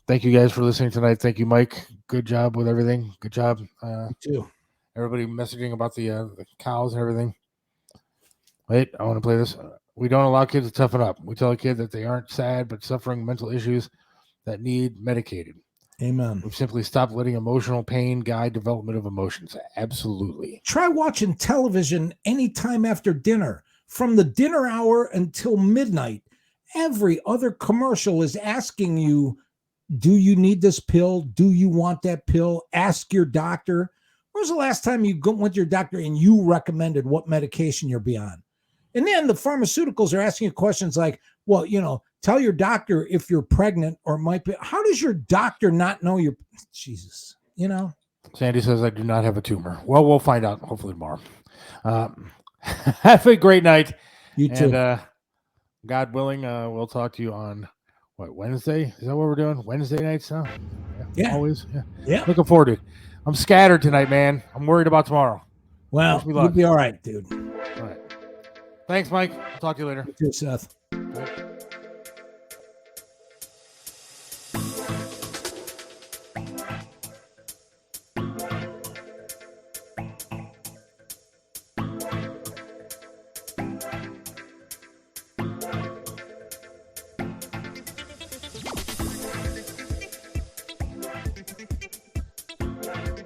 Thank you guys for listening tonight. Thank you, Mike. Good job with everything. Good job. You too. Everybody messaging about the cows and everything. Wait, I want to play this. We don't allow kids to toughen up. We tell a kid that they aren't sad but suffering mental issues that need medicated. Amen. We've simply stopped letting emotional pain guide development of emotions. Absolutely. Try watching television anytime after dinner. From the dinner hour until midnight, every other commercial is asking you, do you need this pill? Do you want that pill? Ask your doctor. When was the last time you went to your doctor and you recommended what medication you're beyond? And then the pharmaceuticals are asking you questions like, well, tell your doctor if you're pregnant or might be. How does your doctor not know you're Jesus? Sandy says I do not have a tumor. Well, we'll find out hopefully tomorrow. Have a great night. You too. And God willing, we'll talk to you on Wednesday? Is that what we're doing? Wednesday nights now? Yeah. Always? Yeah. Looking forward to it. I'm scattered tonight, man. I'm worried about tomorrow. Well, you'll be all right, dude. All right. Thanks, Mike. I'll talk to you later. You too, Seth. Okay.